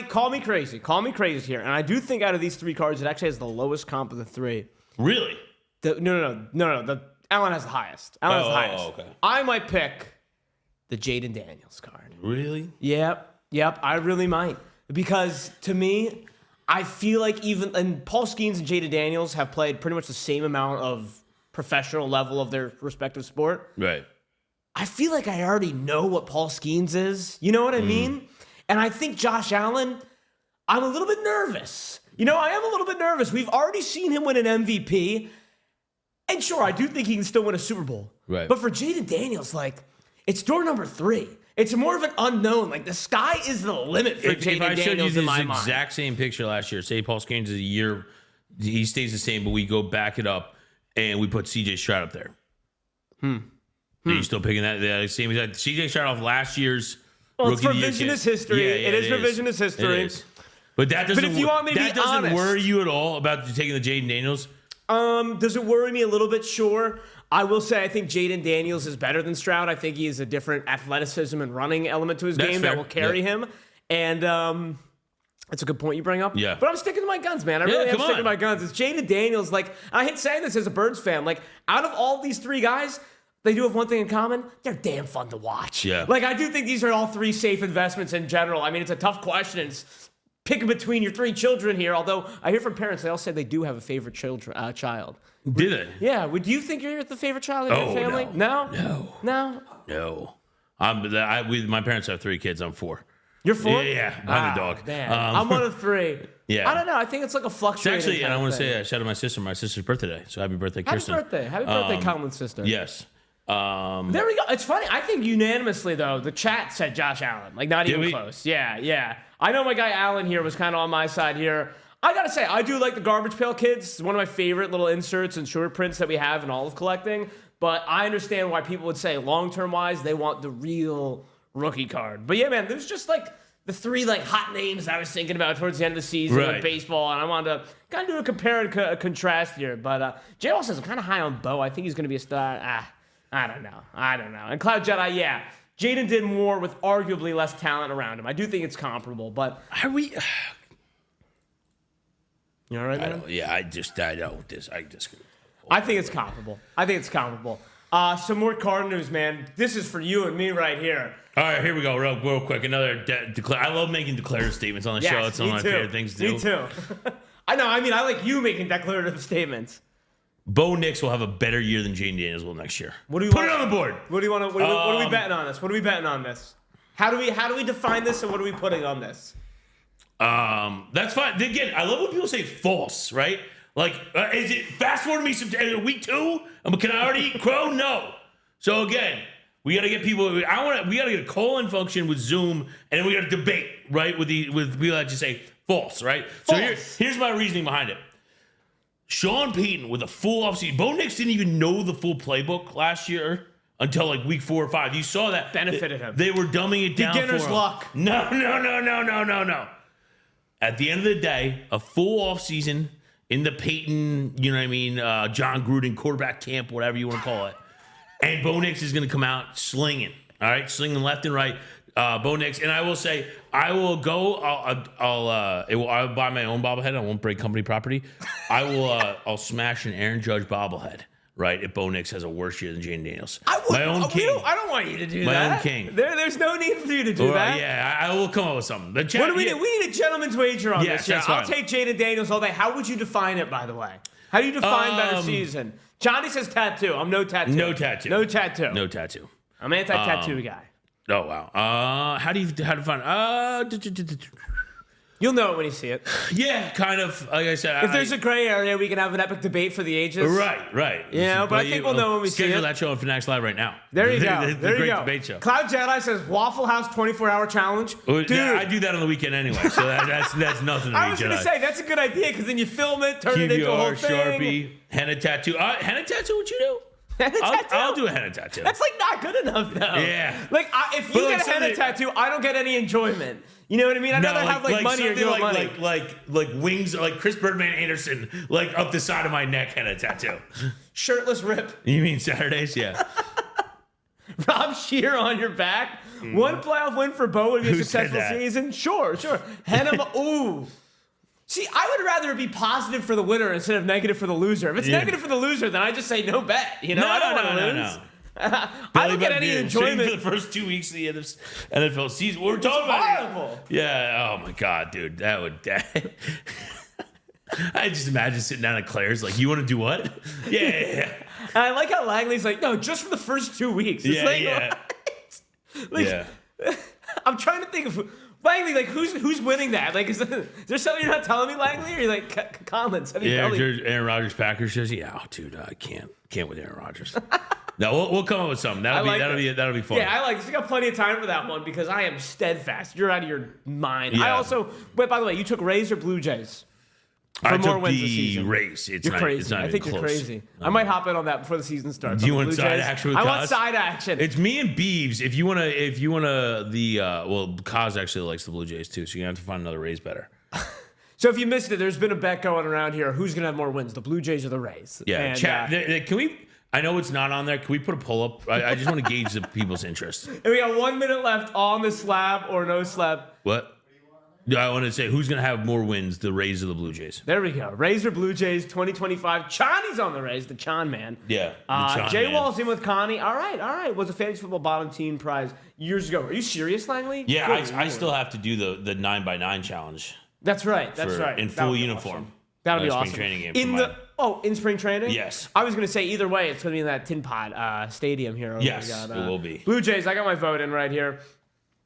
Call me crazy here. And I do think out of these 3 cards, it actually has the lowest comp of the 3. Really? No. The Allen has the highest. Okay. I might pick the Jaden Daniels card. Really? Yep. I really might. Because to me, I feel like and Paul Skeens and Jaden Daniels have played pretty much the same amount of professional level of their respective sport. Right. I feel like I already know what Paul Skeens is. You know what I mean? And I think Josh Allen, I'm a little bit nervous. I am a little bit nervous. We've already seen him win an MVP. And sure, I do think he can still win a Super Bowl. Right. But for Jaden Daniels, it's door number 3. It's more of an unknown. The sky is the limit for Jaden Daniels in my mind. If I showed you this exact same picture last year, say Paul Skeens is a year, he stays the same, but we go back it up. and we put C.J. Stroud up there. Are you still picking that? The same exact C.J. Stroud off last year's rookie of the year kid. Revisionist history. Yeah, It is revisionist history. It is. But that doesn't. if you want me to that be doesn't honest, worry you at all about taking the Jaden Daniels. Does it worry me a little bit? Sure. I will say I think Jaden Daniels is better than Stroud. I think he has a different athleticism and running element to his game that will carry him. And that's a good point you bring up. Yeah. But I'm sticking to my guns, man. I really am sticking to my guns. It's Jaden Daniels. Like, I hate saying this as a Birds fan. Like, out of all these three guys, they do have one thing in common. They're damn fun to watch. Yeah. Like, I do think these are all three safe investments in general. I mean, it's a tough question. It's picking between your three children here. Although I hear from parents, they all say they do have a favorite child. Did they? Yeah. Do you think you're the favorite child in your family? No. My parents have 3 kids. I'm 4. You're 4? Yeah. I'm the dog. Man. I'm one of 3. Yeah. I don't know. I think it's like a fluctuating. Actually, and I want to say, shout out my sister. My sister's birthday today. So happy birthday, Kirsten. Happy birthday, Conlan's sister. Yes. There we go. It's funny. I think unanimously, though, the chat said Josh Allen. Like, not even close. Yeah. I know my guy Allen here was kind of on my side here. I got to say, I do like the Garbage Pail Kids. It's one of my favorite little inserts and short prints that we have in all of collecting. But I understand why people would say, long-term wise, they want the real rookie card. But yeah, man, there's just like the 3 like hot names I was thinking about towards the end of the season with baseball. And I wanted to kind of do a compare and contrast here. But J.L. says I'm kind of high on Bo. I think he's going to be a star. I don't know. And Cloud Jedi, yeah. Jaden did more with arguably less talent around him. I do think it's comparable, but are we? You all right, man? I disagree. I think it's comparable. Some more card news, man. This is for you and me right here. All right, here we go, real quick. Another I love making declarative statements on the show. It's one of my favorite things to do. Me too. I know. I mean, I like you making declarative statements. Bo Nix will have a better year than Jaden Daniels will next year. What do you put it on the board? What do you want to? What are we betting on this? What are we betting on this? How do we define this, and what are we putting on this? That's fine. Again, I love when people say false, right? Like, is it fast forward me some week 2? Can I already eat crow? No. So again, we got to get people. We got to get a call-in function with Zoom, and then we got to debate, right? With people that just say false, right? False. So here's my reasoning behind it. Sean Payton with a full offseason. Bo Nix didn't even know the full playbook last year until like week 4 or 5. You saw that benefited him. They were dumbing it down. Beginner's for him. luck. No. At the end of the day, a full offseason in the Peyton, you know what I mean, John Gruden quarterback camp, whatever you want to call it. And Bo Nix is going to come out slinging, all right? Slinging left and right. Bo Nix. And I will say, I will go, I'll buy my own bobblehead. I won't break company property. I'll smash an Aaron Judge bobblehead. Right, if Bo Nix has a worse year than Jaden Daniels. My own king. I don't want you to do that. My own king. There's no need for you to do that. Yeah, I will come up with something. What do we need? We need a gentleman's wager on this. That's I'll take Jaden Daniels all day. How would you define it, by the way? How do you define better season? Johnny says tattoo. I'm no tattoo. No tattoo. No tattoo. No tattoo. I'm anti-tattoo guy. Oh, wow. How to define? You'll know it when you see it. Yeah, kind of. Like I said, if there's a gray area, we can have an epic debate for the ages. Right. You know, but I think we'll know when we see it. Schedule that show on Fanatics Live right now. There you go. The there you great go. Debate show. Cloud Jedi says Waffle House 24-hour challenge. Dude, yeah, I do that on the weekend anyway, so that's nothing to me. I was going to say, that's a good idea, because then you film it, turn it into a whole thing. Sharpie, henna tattoo. Henna tattoo, what you do? I'll do a henna tattoo. That's like not good enough, though. Yeah. Like, if you get a henna tattoo, I don't get any enjoyment. You know what I mean? I'd rather have like money or give money. Like wings, like Chris Birdman Anderson, like up the side of my neck henna tattoo. Shirtless rip. You mean Saturdays? Yeah. Rob Shear on your back. One playoff win for Bo would be a successful season. Sure. Henna. Ooh. See, I would rather it be positive for the winner instead of negative for the loser. If it's negative for the loser, then I just say no bet. You know, I don't want to lose. No. I don't get any enjoyment for the first 2 weeks of the NFL season. We're talking about yeah. Oh my god, dude, that would. I just imagine sitting down at Claire's like, you want to do what? Yeah. And I like how Langley's like, no, just for the first 2 weeks. It's I'm trying to think of. Langley, like, who's winning that? Like, is there something you're not telling me, Langley? Or you're like, Conlan? Aaron Rodgers, Packers says, yeah, dude, I can't with Aaron Rodgers. No, we'll come up with something. That'll be fun. Yeah, I like this. We got plenty of time for that one because I am steadfast. You're out of your mind. Yeah. But by the way, you took Rays or Blue Jays? for more took wins the this season. race. It's You're not, crazy. It's not I even think close. you're crazy. I might hop in on that before the season starts. Do you on the want Blue side Jays. action with I want Kaz? side action. It's me and Beeves. If you wanna, well, Kaz actually likes the Blue Jays too, so you have to find another Rays better. So if you missed it, there's been a bet going around here. Who's gonna have more wins, the Blue Jays or the Rays? Yeah, And, chat. Can we? I know it's not on there. Can we put a poll up? I just want to gauge the people's interest. And we got 1 minute left on the slab or no slab. What? I want to say who's going to have more wins, the Rays or the Blue Jays? There we go. Rays or Blue Jays 2025. Chani's on the Rays, the Chan man. Yeah. Jay Wall's in with Connie. All right. Was a fantasy football bottom team prize years ago. Are you serious, Langley? Yeah, Good I Lord. still have to do the 9x9 challenge. That's right. That's right. In That full would be uniform. Awesome. That would be Spring awesome. training game In for in spring training? Yes. I was going to say either way, it's going to be in that Tin Pot stadium here. Yes, it will be. Blue Jays, I got my vote in right here.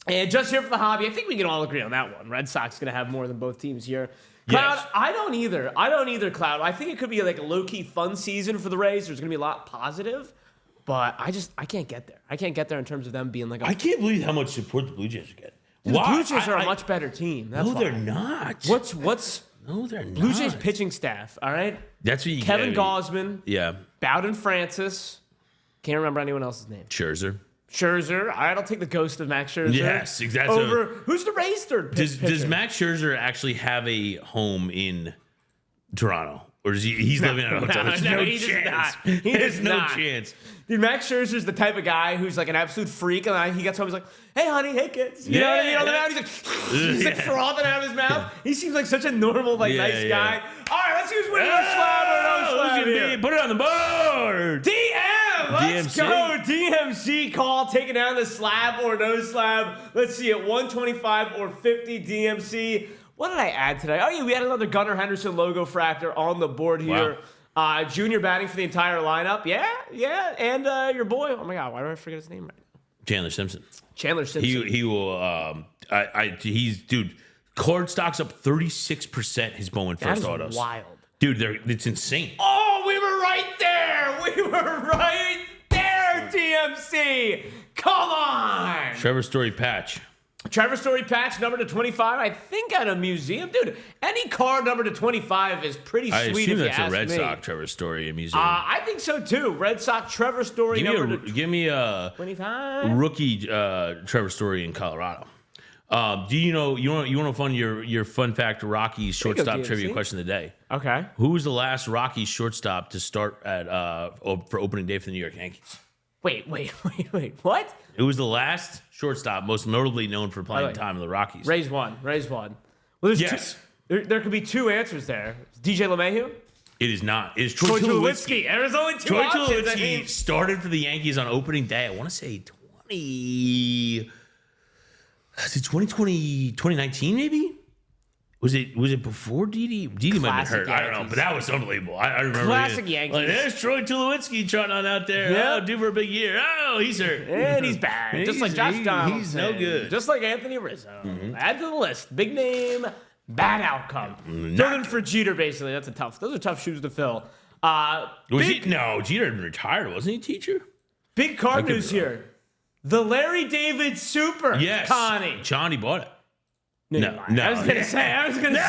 And just here for the hobby, I think we can all agree on that one. Red Sox going to have more than both teams here. Cloud, Yes. I don't either, Cloud. I think it could be like a low-key fun season for the Rays. There's going to be a lot positive. But I can't get there. I can't get there in terms of them being like I can't believe how much support the Blue Jays are getting. The Blue Jays are a much better team. That's No, why. they're not. What's No, they're not. Blue Jays pitching staff, all right? That's what you Kevin get. Gausman, Yeah. Bowden Francis. Can't remember anyone else's name. Scherzer. Scherzer. All right, I'll take the ghost of Max Scherzer. Yes, exactly. Over who's the Rays' third pitcher? Does Max Scherzer actually have a home in Toronto? Or does he's living in a hotel? There's no he does chance. not. He There's does no not. chance. Dude, Max Scherzer's the type of guy who's like an absolute freak, and then he gets home, he's like, "Hey, honey, hey, kids." You know what I mean? On the mound, he's like frothing out of his mouth. He seems like such a normal, nice guy. All right, let's see who's winning the slab or no slab here. Put it on the board. DM, let's DMC. go. DMC call, taking down the slab or no slab. Let's see it, 125 or 50 DMC. What did I add today? Oh, yeah, we had another Gunnar Henderson logo fractor on the board here. Junior batting for the entire lineup. Yeah. And your boy, oh my God, why do I forget his name right now? Chandler Simpson. Chandler Simpson. He will. He's dude. Card stock's up 36%. His Bowman That first is autos. wild. Dude, it's insane. Oh, we were right there. We were right there, DMC. Come on. Trevor Story patch. Trevor Story patch number to 25. I think at a museum, dude. Any card number to 25 is pretty I sweet. assume if that's you a ask Red me. Sox Trevor Story museum. I think so too. Red Sox Trevor Story number to Give me a 25. rookie Trevor Story in Colorado. Do you know you want to fund your fun fact Rockies shortstop DMC. trivia question of the day? Okay. Who was the last Rockies shortstop to start at for opening day for the New York Yankees? Wait. What? It was the last shortstop, most notably known for playing By the way, time in the Rockies. Raise one. Well, there's Yes. there could be two answers there. DJ LeMahieu? It is not. It is Troy Troy Tulowitzki. Tulowitzki. There's only two Troy options. I Tulowitzki mean, started for the Yankees on opening day. I want to say 2019 maybe? Was it before Didi? Didi might have been Classic hurt. I don't know, Yankees. but that was unbelievable. I remember. Classic it. Yankees. Like, there's Troy Tulowitzki trotting on out there. Yeah. Oh, due for a big year. Oh, he's hurt. and he's bad. Just like Josh Donaldson. He's no good. Just like Anthony Rizzo. Add to the list. Big name, bad outcome. Nothing for Jeter, basically. Those are tough shoes to fill. No, Jeter had been retired, wasn't he, teacher? Big card could be news wrong. here. The Larry David Super. Yes. Connie. Johnny bought it. No. I was gonna say.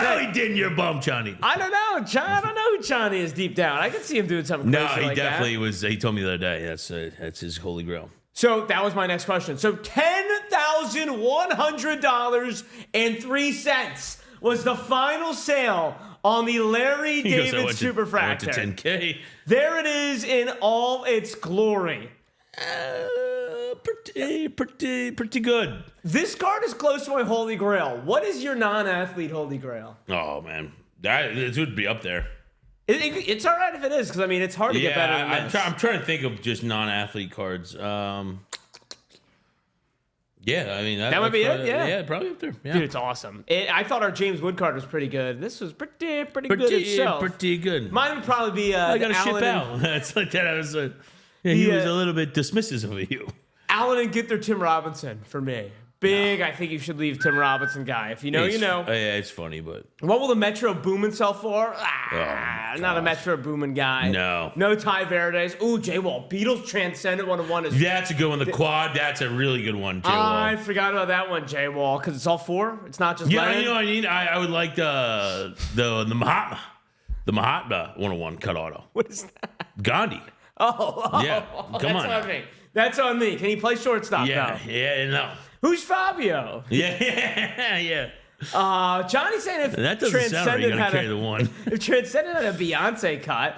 No, he didn't. You're bum, Johnny. I don't know. I don't know who Johnny is deep down. I could see him doing something No, crazy he like definitely that. was. He told me the other day. That's his holy grail. So that was my next question. So $10,100.03 was the final sale on the Larry He goes, David I went to Superfractor. 10K. There it is in all its glory. Pretty good. This card is close to my holy grail. What is your non-athlete holy grail? Oh man, it would be up there. It's all right if it is, because I mean it's hard to get better than this. I'm trying to think of just non-athlete cards. Yeah, I mean That might be it, yeah. yeah, probably up there. Yeah. Dude, it's awesome. I thought our James Wood card was pretty good. This was pretty good itself. Pretty good. Mine would probably be I got to ship Allen out. That's like that. He was a little bit dismissive of you. Allen and get their Tim Robinson for me. Big, I think you should leave Tim Robinson guy. If you know, you know. Yeah, it's funny, but What will the Metro Boomin sell for? Not a Metro Boomin guy. No. No Ty Verdes. Ooh, J-Wall. Beatles Transcendent 101 is. that's a good one. The quad, that's a really good one too. I forgot about that one, J-Wall, because it's all four. It's not just Yeah, Lennon. you know what I mean. I would like the Mahatma. the Mahatma 101 cut auto. What is that? Gandhi. Oh, Yeah, come on. That's on me. That's on me. Can he play shortstop Yeah, though? yeah, no. Who's Fabio? Yeah. Johnny's saying if That doesn't sound right. You're Transcendent gonna had carry the one. if Transcendent had a Beyonce cut,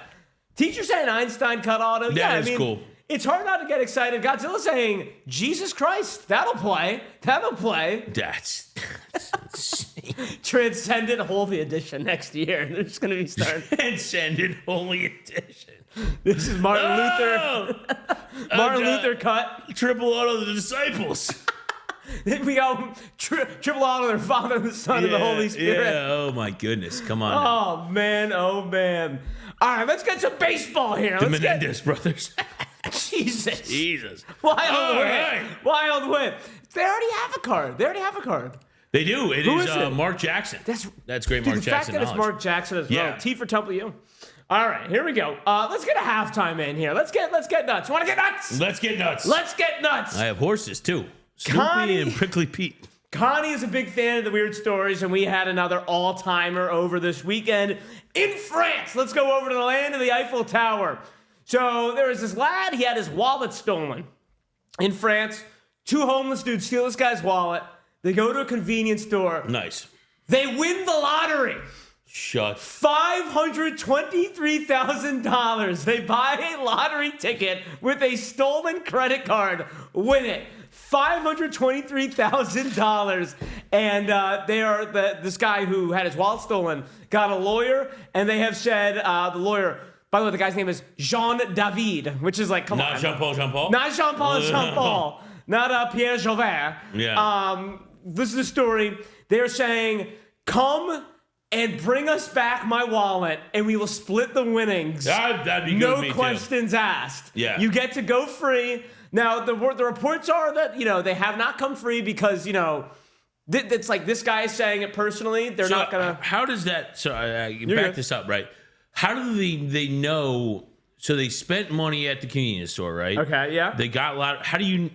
Teacher saying Einstein cut auto. That is cool. It's hard not to get excited. Godzilla saying Jesus Christ, that'll play. That's insane. Transcendent Holy Edition next year. They're just gonna be starting. Transcendent Holy Edition. This is Martin Luther. Martin Luther cut. Triple auto the disciples. We got triple auto their Father, the Son, and the Holy Spirit. Yeah. Oh my goodness. Come on. Oh man. All right, let's get some baseball here. The Menendez brothers. Jesus. Wild win. They already have a card. They do. Who is it? Mark Jackson. That's great, Dude, Mark Jackson. The fact that it's Mark Jackson as well. T for Temple U. All right, here we go. Let's get a halftime in here. Let's get nuts. You want to get nuts? Let's get nuts. I have horses too. Snoopy and Prickly Pete. Connie is a big fan of the weird stories, and we had another all-timer over this weekend in France. Let's go over to the land of the Eiffel Tower. So there was this lad, he had his wallet stolen. In France, 2 homeless dudes steal this guy's wallet. They go to a convenience store. Nice. They win the lottery. Shut. $523,000. They buy a lottery ticket with a stolen credit card. Win it. $523,000. And this guy who had his wallet stolen got a lawyer, and they have said the lawyer. By the way, the guy's name is Jean David, which is like, come on. Not Jean-Paul. Not Jean-Paul. Not Pierre Jauvert. Yeah. This is the story. They're saying, come and bring us back my wallet, and we will split the winnings. That'd be good. No questions asked. Yeah. You get to go free. Now, the reports are that, they have not come free because, it's like this guy is saying it personally. They're not going to. How does that. So back this up, right? How do they know? So they spent money at the convenience store, right? Okay, yeah. They got a lot. How do you?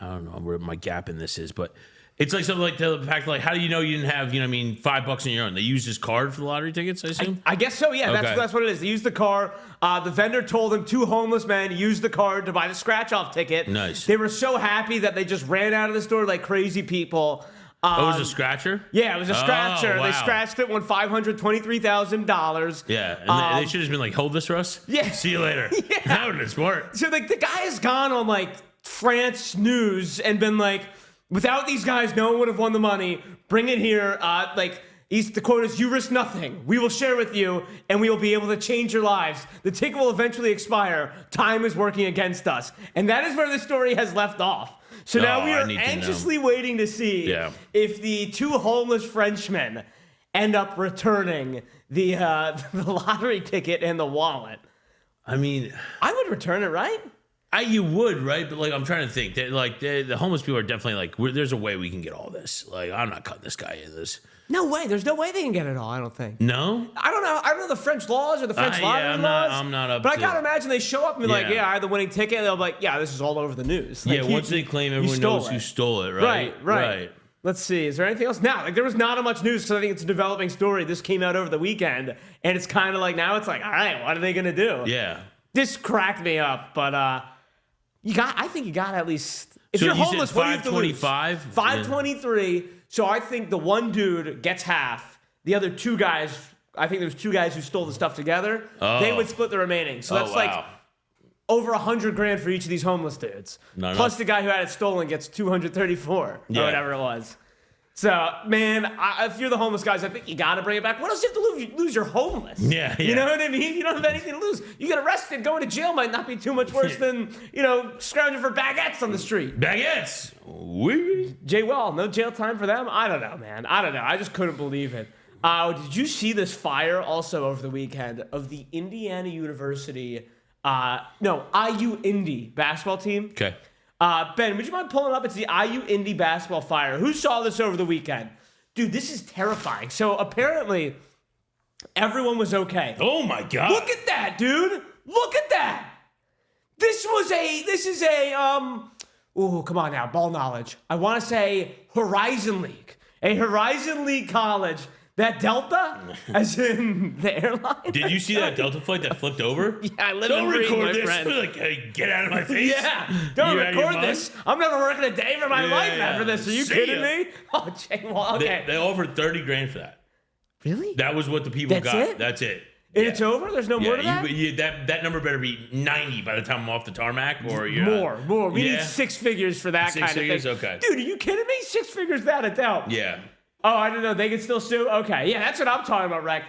I don't know where my gap in this is, but it's like something like the fact, like, how do you know you didn't have, $5 in your own? They used his card for the lottery tickets, I assume? I guess so, yeah. Okay. That's what it is. They used the card. The vendor told them 2 homeless men used the card to buy the scratch-off ticket. Nice. They were so happy that they just ran out of the store like crazy people. It was a scratcher? Yeah, it was a scratcher. Wow. They scratched it, won $523,000. Yeah, and they should have been like, hold this for us? Yeah. See you later. Yeah. That would have been smart. So the guy has gone on like France news and been like, without these guys, no one would have won the money. Bring it here. The quote is, you risk nothing. We will share with you, and we will be able to change your lives. The ticket will eventually expire. Time is working against us. And that is where the story has left off. So now we are anxiously waiting to see if the 2 homeless Frenchmen end up returning the lottery ticket and the wallet. I mean, I would return it, right? You would, right? But like, I'm trying to think. The homeless people are definitely like, there's a way we can get all this. Like, I'm not cutting this guy in this. No way. There's no way they can get it all, I don't think. No? I don't know. I don't know the French laws or the French lottery laws. I'm not up But to I gotta imagine they show up and be like, I had the winning ticket. And they'll be like, yeah, this is all over the news. Like, once they claim everyone knows who stole it, right? Right. Let's see. Is there anything else? Now, there was not much news because I think it's a developing story. This came out over the weekend. And it's kind of like, now it's like, all right, what are they going to do? Yeah. This cracked me up. But I think you got at least. If so you're homeless, what do you have to lose? 525? $523. So I think the one dude gets half. The other 2 guys, I think there's 2 guys who stole the stuff together. They would split the remaining. So that's like over $100,000 for each of these homeless dudes. Plus the guy who had it stolen gets $234 or whatever it was. So, man, if you're the homeless guys, I think you got to bring it back. What else do you have to lose? You're homeless. Yeah. You know what I mean? You don't have anything to lose. You get arrested. Going to jail might not be too much worse than, scrounging for baguettes on the street. Baguettes. Oui. Jay Well, no jail time for them? I don't know, man. I don't know. I just couldn't believe it. Did you see this fire also over the weekend of the Indiana University, IU Indy basketball team? Okay. Ben, would you mind pulling up? It's the IU Indy basketball fire. Who saw this over the weekend? Dude, this is terrifying. So apparently, everyone was okay. Oh my God. Look at that, dude. Look at that. This is a, come on now, ball knowledge. I want to say Horizon League. A Horizon League college That Delta, as in the airline. Did you see that Delta flight that flipped over? Yeah, I live Don't and breathe, record my this. friend. Like, hey, get out of my face. Yeah, don't You out of your record this. I'm never working a day for my Yeah, life yeah. after this. Are you See kidding ya. me? Oh, Jay, well, okay. They offered $30,000 for that. Really? That was what the people That's got. it? That's it. And it's over? There's no more to that? That number better be 90 by the time I'm off the tarmac, or you're More. We need Yeah. 6 figures for that Six kind figures? of thing. Okay. Dude, are you kidding me? 6 figures without a doubt. Yeah. Oh, I don't know. They can still sue? Okay. Yeah, that's what I'm talking about, Rec.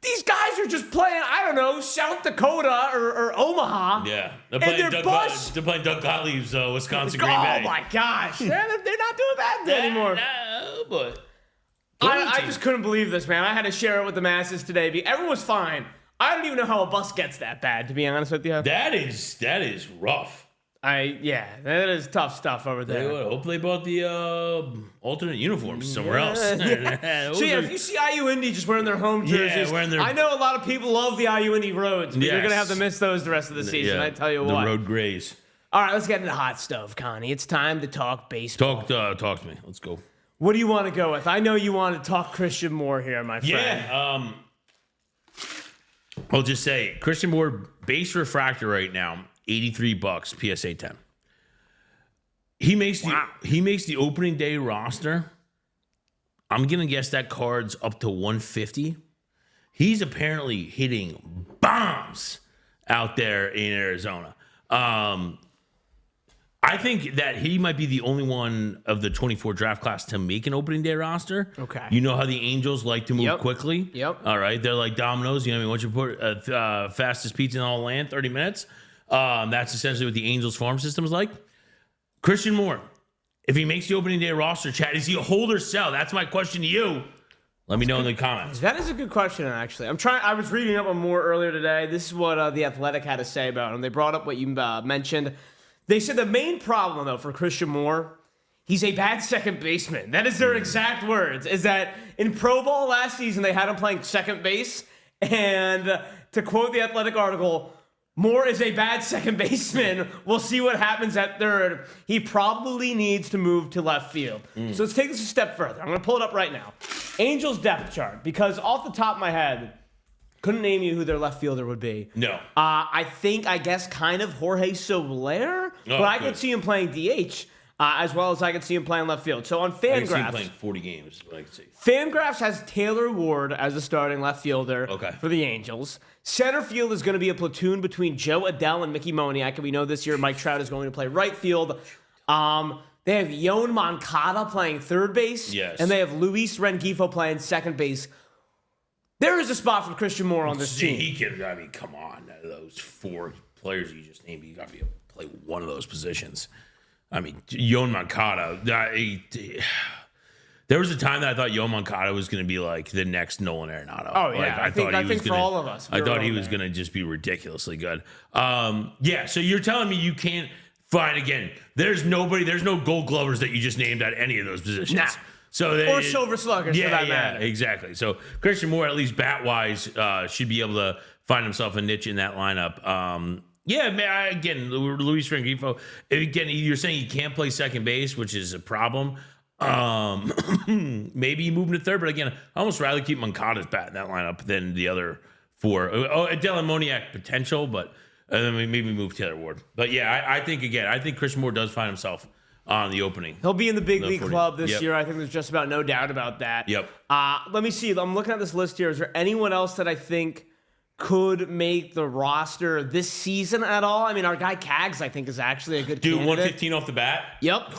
These guys are just playing, I don't know, South Dakota or Omaha. Yeah. They're And playing, their bus. They're playing Doug Gottlieb's Wisconsin Green Oh, Bay. my gosh. they're not doing bad anymore. No, but I just couldn't believe this, man. I had to share it with the masses today. Everyone was fine. I don't even know how a bus gets that bad, to be honest with you. that is rough. Yeah, that is tough stuff over there. Hope they bought the alternate uniforms somewhere else. Yeah. So yeah, if you see IU Indy just wearing their home jerseys, wearing their- I know a lot of people love the IU Indy roads, but you're Yes. gonna have to miss those the rest of the season. I tell you the what. road grays. All right, let's get into hot stove, Connie. It's time to talk baseball. Talk to me. Let's go. What do you want to go with? I know you want to talk Christian Moore here, my friend. Yeah. I'll just say Christian Moore base refractor right now, $83 PSA 10. He makes the opening day roster. I'm gonna guess that card's up to 150. He's apparently hitting bombs out there in Arizona. I think that he might be the only one of the 24 draft class to make an opening day roster. Okay. You know how the Angels like to move quickly? Yep. All right. They're like dominoes. You know what I mean? Once you put fastest pizza in all the land, 30 minutes. That's essentially what the Angels farm system is like. Christian Moore, if he makes the opening day roster, Chad, is he a hold or sell? That's my question to you. Let me know in the comments. That is a good question, actually. I was reading up on Moore earlier today. This is what The Athletic had to say about him. They brought up what you mentioned. They said the main problem, though, for Christian Moore, he's a bad second baseman. That is their exact words, is that in Pro Bowl last season, they had him playing second base. And to quote the Athletic article, Moore is a bad second baseman. We'll see what happens at third. He probably needs to move to left field. So let's take this a step further. I'm going to pull it up right now. Angels depth chart, because off the top of my head, couldn't name you who their left fielder would be. No. I guess kind of Jorge Soler, but I could see him playing DH as well as I could see him playing left field. So on I can see him Fangraphs, playing 40 games. But I can see. Fangraphs has Taylor Ward as a starting left fielder for the Angels. Center field is going to be a platoon between Joe Adell and Mickey Moniak. We know this year Mike Trout is going to play right field. They have Yoan Moncada playing third base. Yes. And they have Luis Rengifo playing second base. There is a spot for Christian Moore on this team. He can, I mean, come on. Those 4 players you just named, you got to be able to play one of those positions. I mean, Yoan Moncada, there was a time that I thought Yoan Moncada was going to be like the next Nolan Arenado. Oh, yeah. I think for all of us. I thought he was going to just be ridiculously good. Yeah, so you're telling me you can't find, again, there's no gold glovers that you just named at any of those positions. Nah. So Or silver sluggers for that matter. Exactly. So Christian Moore, at least bat-wise, should be able to find himself a niche in that lineup. Yeah, man, again, Luis Rengifo, again, you're saying he can't play second base, which is a problem. Maybe you move him to third, but again, I almost rather keep Moncada's bat in that lineup than the other 4. Adell and Moniak potential, but then maybe move Taylor Ward. But yeah, I think Christian Moore does find himself on the opening. He'll be in the big league 40. club this year. I think there's just about no doubt about that. Yep. Let me see. I'm looking at this list here. Is there anyone else that I think could make the roster this season at all? I mean, our guy Kags, I think, is actually a good candidate. 115 off the bat? Yep.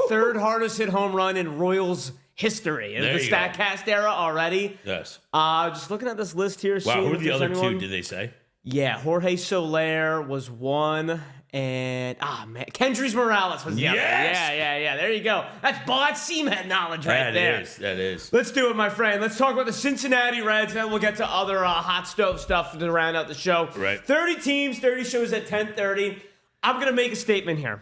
Third hardest hit home run in Royals history in the StatCast era already. Yes. Just looking at this list here. Wow, who are the other 2, did they say? Yeah, Jorge Soler was 1. And, man, Kendrys Morales was the other. Yeah. There you go. That's bought cement knowledge right there. That is. Let's do it, my friend. Let's talk about the Cincinnati Reds, and then we'll get to other hot stove stuff to round out the show. Right. 30 teams, 30 shows at 10:30. I'm going to make a statement here.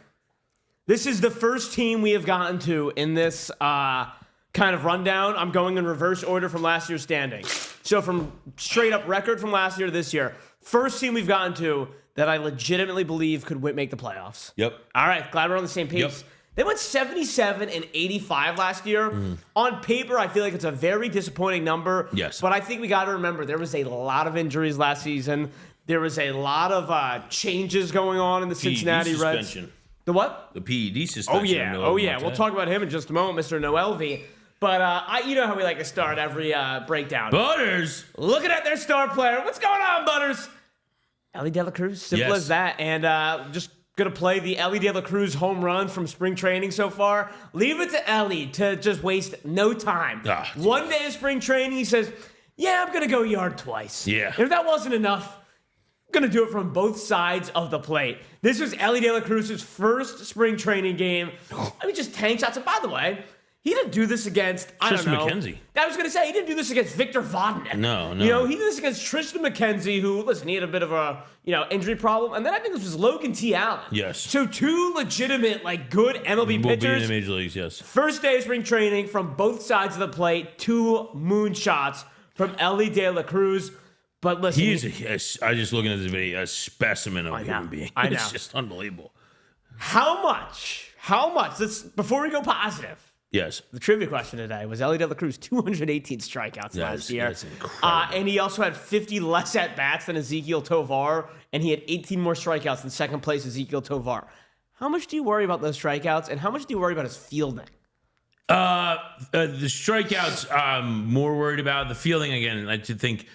This is the first team we have gotten to in this kind of rundown. I'm going in reverse order from last year's standings. So from straight up record from last year to this year, first team we've gotten to that I legitimately believe could make the playoffs. Yep. All right, glad we're on the same page. Yep. They went 77-85 last year. On paper, I feel like it's a very disappointing number. Yes. But I think we got to remember there was a lot of injuries last season. There was a lot of changes going on in the Cincinnati Reds. Suspension. The what? The PED suspension. Oh yeah. We'll talk about him in just a moment, Mr. Noelvi. But you know how we like to start every breakdown. Butters. Looking at their star player. What's going on, Butters? Elly De La Cruz. Simple as that. And just going to play the Elly De La Cruz home run from spring training so far. Leave it to Elly to just waste no time. One day of spring training, he says, yeah, I'm going to go yard twice. Yeah. And if that wasn't enough, I'm going to do it from both sides of the plate. This was Elly De La Cruz's first spring training game. I mean, just tank shots. And by the way, he didn't do this against, I don't know. Tristan McKenzie. I was going to say, he didn't do this against Victor Vodnik. No. You know, he did this against Tristan McKenzie, who, listen, he had a bit of a, injury problem. And then I think this was Logan T. Allen. Yes. So two legitimate, good MLB pitchers. Be in the major leagues, yes. First day of spring training from both sides of the plate. 2 moonshots from Elly De La Cruz. But listen. He is, I just looking at this video, a specimen of a human being. I know. It's just unbelievable. How much, before we go positive. Yes. The trivia question today was Elly De La Cruz 218 strikeouts last year. That's incredible. And he also had 50 less at-bats than Ezequiel Tovar, and he had 18 more strikeouts than second place Ezequiel Tovar. How much do you worry about those strikeouts, and how much do you worry about his fielding? The strikeouts, I'm more worried about. The fielding, again, I think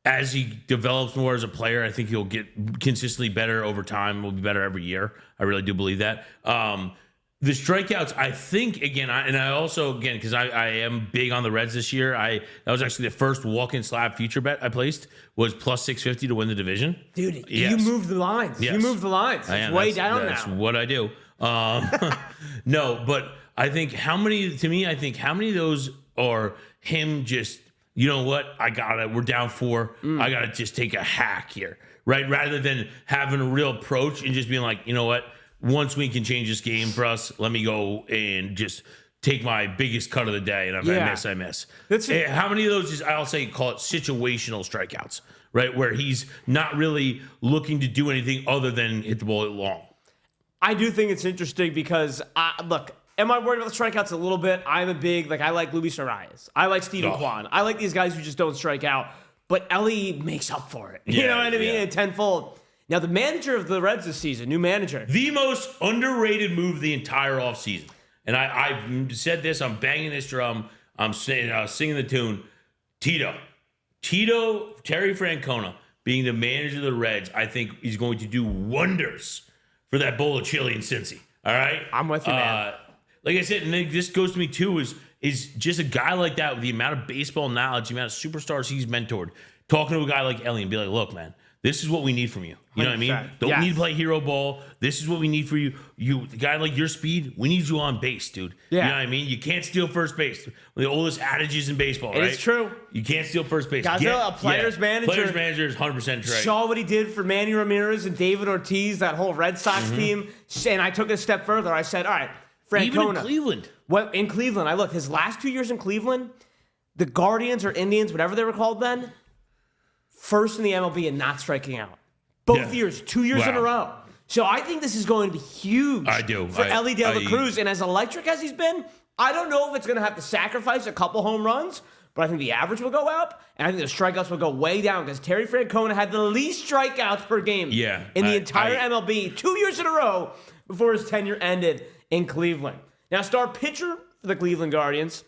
as he develops more as a player, I think he'll get consistently better over time. Will be better every year. I really do believe that. The strikeouts, I think, again, I also, because I am big on the Reds this year. That was actually the first walk-in slab future bet I placed, was plus 650 to win the division. Dude, you moved the lines. Yes. You moved the lines. It's way down now. That's what I do. No, but I think how many of those are him just, you know what, we're down 4. I got to just take a hack here, right? Rather than having a real approach and just being like, you know what, once we can change this game for us, let me go and just take my biggest cut of the day. And if I miss. How many of those I'll say, call it situational strikeouts, right? Where he's not really looking to do anything other than hit the ball long. I do think it's interesting because, look, am I worried about the strikeouts a little bit? I'm a big, I like Luis Arias. I like Steven Kwan. I like these guys who just don't strike out. But Elly makes up for it. You know what I mean? Tenfold. Now, the manager of the Reds this season, new manager. The most underrated move the entire offseason. And I've said this, I'm banging this drum, I'm singing the tune. Terry Francona, being the manager of the Reds, I think he's going to do wonders for that bowl of chili in Cincy. All right? I'm with you, man. Like I said, and this goes to me too, is just a guy like that with the amount of baseball knowledge, the amount of superstars he's mentored, talking to a guy like Elly and be like, look, man, this is what we need from you. You know what I mean? Don't need to play hero ball. This is what we need for you. The guy like your speed, we need you on base, dude. Yeah. You know what I mean? You can't steal first base. The oldest adages in baseball, right? It's true. You can't steal first base. Guys, a player's manager. Player's manager is 100% right. Saw what he did for Manny Ramirez and David Ortiz, that whole Red Sox team. And I took it a step further. I said, all right, Francona. Even in Cleveland. Well, in Cleveland, I looked. His last 2 years in Cleveland, the Guardians or Indians, whatever they were called then, first in the MLB and not striking out. Both years, 2 years in a row. So I think this is going to be huge for Elly De La Cruz. And as electric as he's been, I don't know if it's going to have to sacrifice a couple home runs, but I think the average will go up, and I think the strikeouts will go way down because Terry Francona had the least strikeouts per game in the entire MLB 2 years in a row before his tenure ended in Cleveland. Now, star pitcher for the Cleveland Guardians,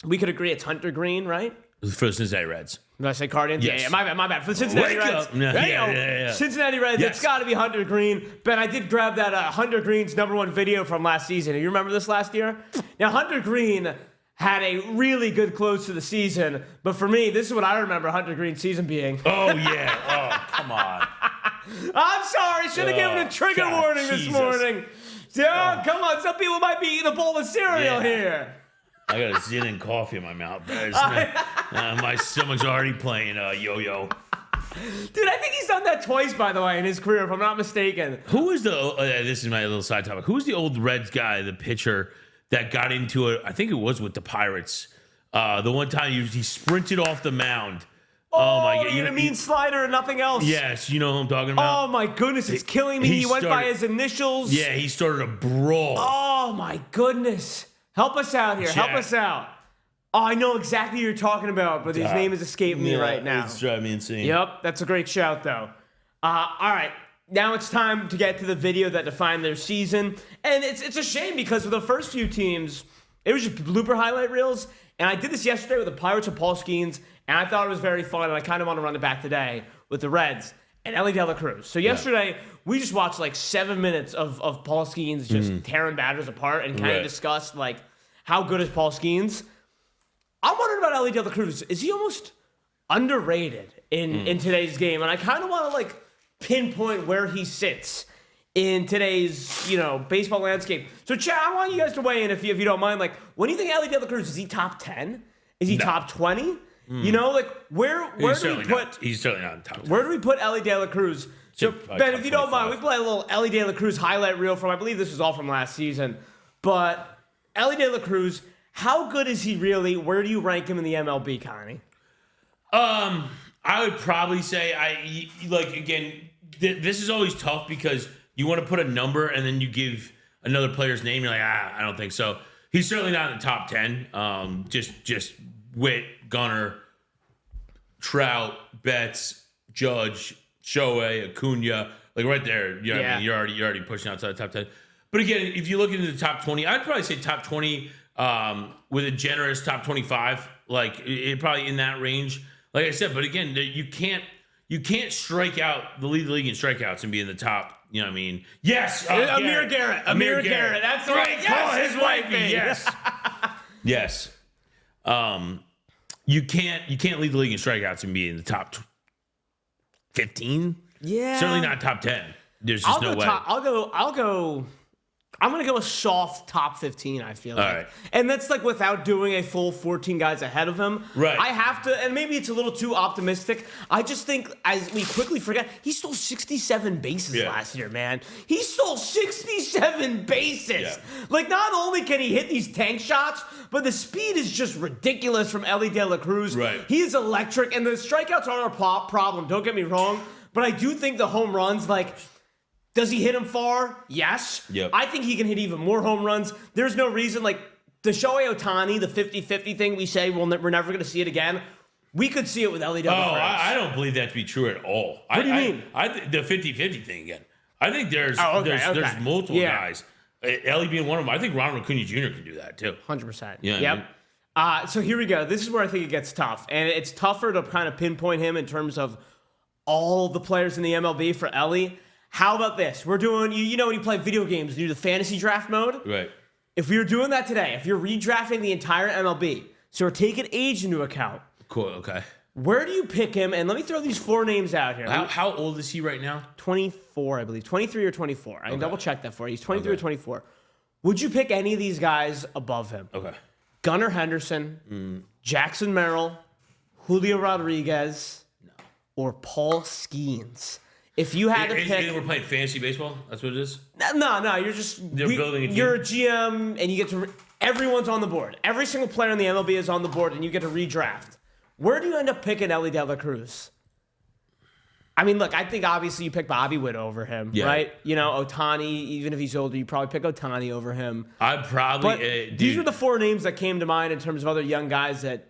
we could agree it's Hunter Green, right? For the Cincinnati Reds. Did I say Guardians? Yes. Yeah, my bad. For the Cincinnati Reds. Yeah. Cincinnati Reds, it's got to be Hunter Green. Ben, I did grab that Hunter Green's #1 video from last season. You remember this last year? Now, Hunter Green had a really good close to the season, but for me, this is what I remember Hunter Green's season being. Oh, yeah. Oh, come on. I'm sorry. Should have given a trigger warning this morning. Come on. Some people might be eating a bowl of cereal here. I got a Zin and coffee in my mouth. My stomach's already playing yo-yo. Dude, I think he's done that twice, by the way, in his career, if I'm not mistaken. Who is this is my little side topic. Who's the old Reds guy, the pitcher, that got into it? I think it was with the Pirates. The one time he sprinted off the mound Oh my God! You mean slider and nothing else? Yes, you know who I'm talking about. Oh my goodness, it's killing me. He went by his initials. Yeah, he started a brawl. Oh my goodness! Help us out here. Help us out. Oh, I know exactly who you're talking about, but his name is escaping me right now. It's driving me insane. Yep, that's a great shout though. All right. Now it's time to get to the video that defined their season. And it's a shame because for the first few teams, it was just blooper highlight reels. And I did this yesterday with the Pirates of Paul Skeens, and I thought it was very fun, and I kind of want to run it back today with the Reds and Elly de la Cruz. So yesterday, we just watched like 7 minutes of Paul Skeens just tearing batters apart and kind of discussed like how good is Paul Skeens. I'm wondering about Elly de la Cruz. Is he almost underrated in today's game? And I kind of want to like pinpoint where he sits in today's, baseball landscape. So, Chad, I want you guys to weigh in if you don't mind. Like, when do you think Elly de la Cruz, is he top 10? Is he top 20? Where do we put... He's certainly not in top 10. Where do we put Elly de la Cruz? So, Ben, if you don't mind, we play a little Elly de la Cruz highlight reel from, I believe this was all from last season. But Elly de la Cruz, how good is he really? Where do you rank him in the MLB, Connie? I would probably say, this is always tough because you want to put a number and then you give another player's name. You're like, I don't think so. He's certainly not in the top 10. Just Witt, Gunnar, Trout, Betts, Judge, Shohei, Acuna, like right there. You know what I mean? You're already pushing outside the top 10. But again, if you look into the top 20, I'd probably say top 20 with a generous top 25. Like it probably in that range. Like I said, but again, you can't strike out the league in strikeouts and be in the top. You know what I mean? Yes, Amir Garrett. Amir Garrett. That's right. Yes, his wifey. Yes. Yes. You can't lead the league in strikeouts and be in the top 15. Yeah. Certainly not top 10. There's just no way. I'm going to go a soft top 15, I feel like. All right. And that's like without doing a full 14 guys ahead of him. Right. I have to, and maybe it's a little too optimistic. I just think, as we quickly forget, he stole 67 bases last year, man. He stole 67 bases. Yeah. Like, not only can he hit these tank shots, but the speed is just ridiculous from Elly de la Cruz. Right. He is electric, and the strikeouts aren't a problem, don't get me wrong. But I do think the home runs, like... Does he hit him far? Yes. Yep. I think he can hit even more home runs. There's no reason, like, the Shohei Ohtani, the 50-50 thing we say we're never going to see it again. We could see it with Elly de la Cruz. I don't believe that to be true at all. What do you mean? The 50-50 thing again. I think there's multiple guys. Elly being one of them. I think Ronald Acuna Jr. can do that too. 100%. Yeah. Yep. So here we go. This is where I think it gets tough. And it's tougher to kind of pinpoint him in terms of all the players in the MLB for Elly. How about this? We're doing, when you play video games, you do the fantasy draft mode. Right. If we were doing that today, if you're redrafting the entire MLB, so we're taking age into account. Cool, okay. Where do you pick him? And let me throw these 4 names out here. How old is he right now? 24, I believe. 23 or 24. I can double check that for you. He's 23 or 24. Would you pick any of these guys above him? Okay. Gunnar Henderson, Jackson Merrill, Julio Rodriguez, or Paul Skeens? If you had to pick... We're playing fantasy baseball? That's what it is? No, you're just... building a team? You're a GM, and you get to... Everyone's on the board. Every single player in the MLB is on the board, and you get to redraft. Where do you end up picking Elly de la Cruz? I mean, look, I think obviously you pick Bobby Witt over him, right? Ohtani, even if he's older, you probably pick Ohtani over him. I'd probably... these were the 4 names that came to mind in terms of other young guys that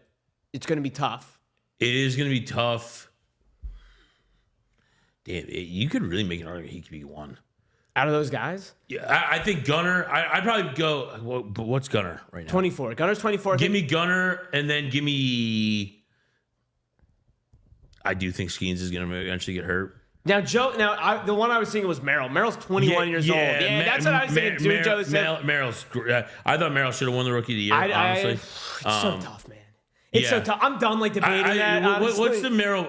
it's going to be tough. It is going to be tough. Damn, you could really make an argument he could be one. Out of those guys? Yeah, I think Gunnar, I'd probably go, but what's Gunnar right now? 24. Gunner's 24. Give me Gunnar, and then give me... I do think Skeens is going to eventually get hurt. Now, Joe, the one I was thinking was Merrill. Merrill's 21 years old. Yeah, that's what I was thinking too, Joseph. Merrill's I thought Merrill should have won the Rookie of the Year, honestly. It's so tough, man. It's so tough. I'm done debating that. What's the Merrill?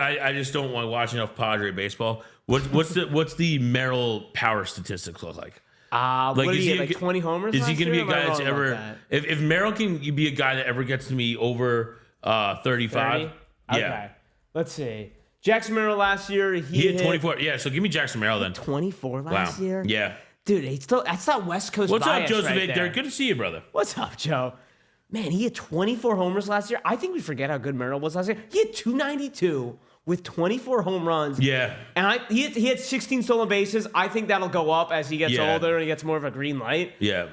I just don't want to watch enough Padre baseball. What's the Merrill power statistics look like? What did he get, 20 homers? Is he going to be a guy that's ever? If Merrill can be a guy that ever gets to me over 35? 30? Okay. Let's see. Jackson Merrill last year, he hit 24. Yeah, so give me Jackson Merrill then. 24 last year? Yeah. Dude, that's that West Coast What's bias up, Joseph? right there. Good to see you, brother. What's up, Joe? Man, he had 24 homers last year. I think we forget how good Merrill was last year. He had 292 with 24 home runs. Yeah. And he had 16 stolen bases. I think that'll go up as he gets older and he gets more of a green light. Yeah.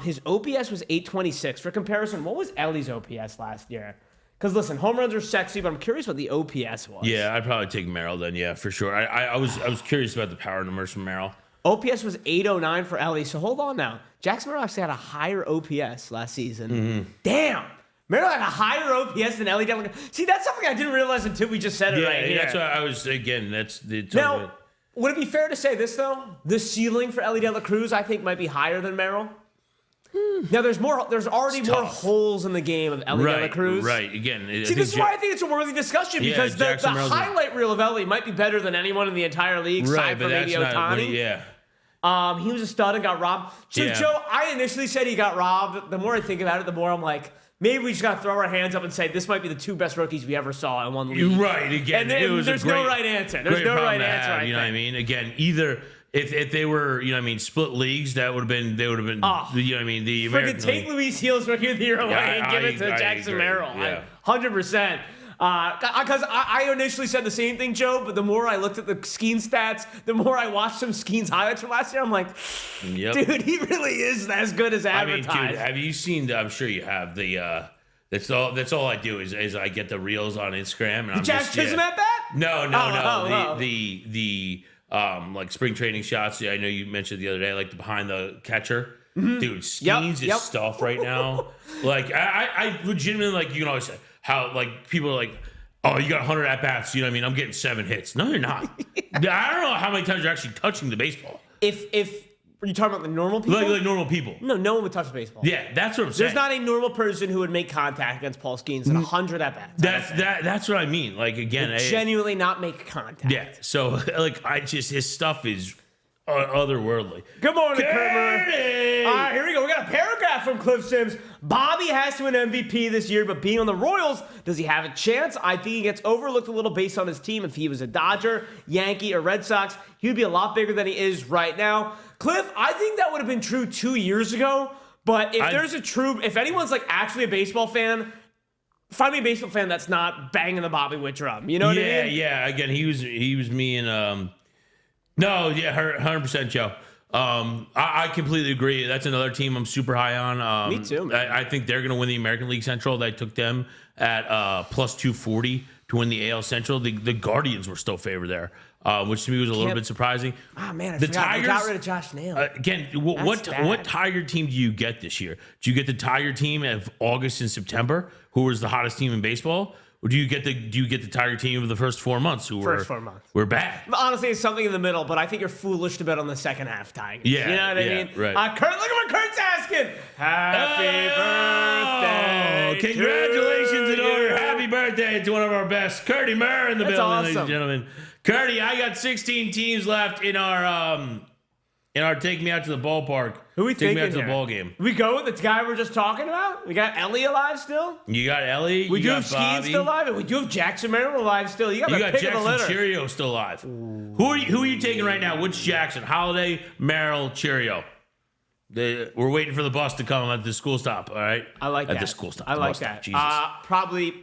His OPS was 826. For comparison, what was Elly's OPS last year? Because listen, home runs are sexy, but I'm curious what the OPS was. Yeah, I'd probably take Merrill then. Yeah, for sure. I was curious about the power numbers from Merrill. OPS was 809 for Elly. So hold on now. Jackson Merrill actually had a higher OPS last season. Mm-hmm. Damn. Merrill had a higher OPS than Elly. See, that's something I didn't realize until we just said it right here. That's what I was, again, that's the... Now, would it be fair to say this, though? The ceiling for Elly De La Cruz, I think, might be higher than Merrill. Now, there's already more holes in the game of Elly De La Cruz. Right, again. See, this is why I think it's a worthy discussion, because the highlight reel of Elly might be better than anyone in the entire league, aside from maybe Ohtani. He was a stud and got robbed. So, Joe, I initially said he got robbed. The more I think about it, the more I'm like, maybe we just got to throw our hands up and say this might be the two best rookies we ever saw in one league. You're right, again. And there's no right answer. There's no right answer. You know what I mean? Again, either... If they were, you know what I mean, split leagues, they would have been, you know what I mean, the American take Luis Heels Rookie of the Year away and give it to Jackson Merrill. 100%. Because I initially said the same thing, Joe, but the more I looked at the Skeens stats, the more I watched some Skeens highlights from last year, I'm like, dude, he really is as good as advertised. I mean, dude, have you seen, I'm sure you have, that's all I do is I get the reels on Instagram. And the Jack Chisholm at bat? No. The like spring training shots. I know you mentioned the other day, like the behind the catcher. Mm-hmm. Dude, Skeens is stuff right now. Like I legitimately, like, you can always say how, like, people are like, oh, you got 100 at bats. You know what I mean? I'm getting 7 hits. No, you're not. I don't know how many times you're actually touching the baseball. If are you talking about the normal people? Like normal people. No one would touch the baseball. Yeah, that's what I'm saying. There's not a normal person who would make contact against Paul Skeens at 100 at bats. That's what I mean. Like, again, genuinely not make contact. Yeah. So, like, his stuff is otherworldly. Good morning, Kermer. All right, here we go. We got a paragraph from Cliff Sims. Bobby has to win MVP this year, but being on the Royals, does he have a chance? I think he gets overlooked a little based on his team. If he was a Dodger, Yankee, or Red Sox, he would be a lot bigger than he is right now. Cliff, I think that would have been true 2 years ago, but if anyone's like actually a baseball fan, find me a baseball fan that's not banging the Bobby Witt drum. You know what I mean? Yeah. Again, he was me and 100% Joe. I completely agree. That's another team I'm super high on. Me too, man. I think they're going to win the American League Central. They took them at plus 240 to win the AL Central. The Guardians were still favored there, which to me was a little bit surprising. Oh man, I forgot. Tigers, they got rid of Josh Nail. Again, what Tiger team do you get this year? Do you get the Tiger team of August and September, who was the hottest team in baseball? Or do you get the Tiger team of the first 4 months who were bad? Honestly, it's something in the middle, but I think you're foolish to bet on the second half Tigers. Yeah, you know what I mean? Right. Kurt, look at what Kurt's asking. Happy birthday! Congratulations and over. Happy birthday to one of our best, Curdy Murr in the building, awesome. ladies and gentlemen. Curdy, I got 16 teams left in our Take Me Out to the Ballpark. Who we Take thinking Me Out to here? the ball game. We go with the guy we're just talking about? We got Elly alive still? You got Elly. We do have Bobby. Skeens still alive, and we do have Jackson Merrill alive still. You got Jackson Cheerio still alive. Ooh. Who are you taking right now? Which Jackson? Holiday, Merrill, Cheerio. We're waiting for the bus to come at the school stop. All right. I like that. At the school stop. I like that. Jesus. Probably.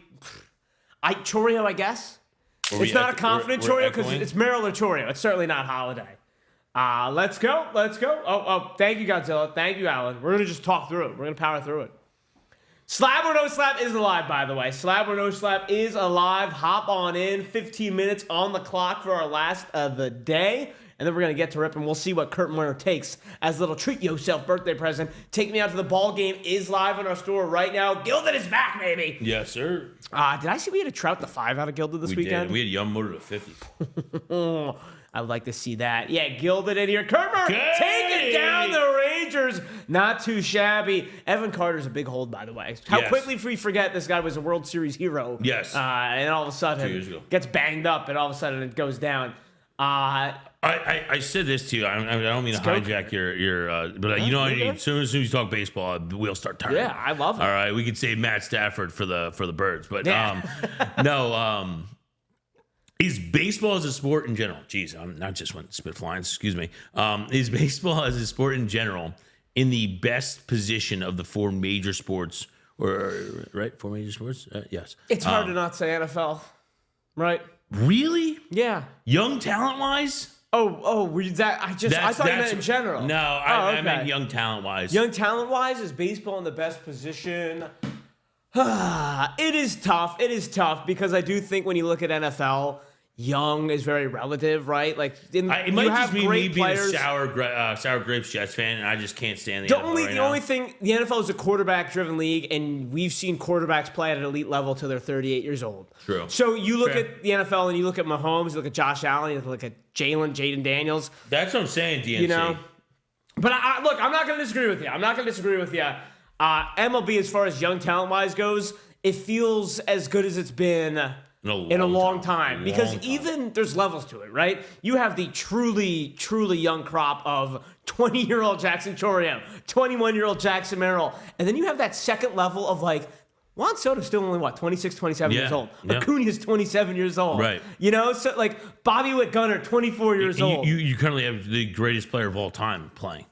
Chorio, I guess. It's not a confident Chorio because it's Merrill or Chorio. It's certainly not Holiday. Let's go. Oh, thank you, Godzilla. Thank you, Alan. We're going to just talk through it. We're going to power through it. Slab or No Slab is alive, by the way. Slab or No Slab is alive. Hop on in. 15 minutes on the clock for our last of the day. And then we're going to get to rip, and we'll see what Kurt Warner takes as a little treat yourself birthday present. Take Me Out to the Ball Game is live in our store right now. Gilded is back, baby. Yes, sir. Did I see we had a Trout to 5 out of Gilded this weekend? We had Young Motor to 50. I would like to see that. Yeah, Gilded in here. Kermer taking down the Rangers. Not too shabby. Evan Carter's a big hold, by the way. How quickly we forget this guy was a World Series hero. Yes. And all of a sudden 2 years ago. Gets banged up, and all of a sudden it goes down. I said this to you. I don't mean to hijack your but you know, as soon as you talk baseball, the wheels start turning. Yeah, I love it. All right, we could say Matt Stafford for the birds, but is baseball as a sport in general? Geez, I'm not just went spit flying. Excuse me. Is baseball as a sport in general in the best position of the 4 major sports right? 4 major sports. Yes. It's hard to not say NFL, right? Really? Yeah. Young talent wise? Were you that? I thought you meant in general. No, I meant young talent wise. Young talent wise, is baseball in the best position? It is tough. It is tough because I do think when you look at NFL, young is very relative, right? Like it might just be me being players. a sour grapes Jets fan, and I just can't stand the NFL The only thing, the NFL is a quarterback-driven league, and we've seen quarterbacks play at an elite level till they're 38 years old. True. So you look at the NFL, and you look at Mahomes, you look at Josh Allen, you look at Jaden Daniels. That's what I'm saying, DNC. You know, but look, I'm not going to disagree with you. MLB, as far as young talent-wise goes, it feels as good as it's been in a long time. Because even there's levels to it, right? You have the truly, truly young crop of 20-year-old Jackson Chourio, 21-year-old Jackson Merrill, and then you have that second level of like, Juan Soto's still only, 26, 27 years old. Yeah. Acuna's 27 years old. Right. You know, so like Bobby Witt Gunnar, 24 years old. You currently have the greatest player of all time playing.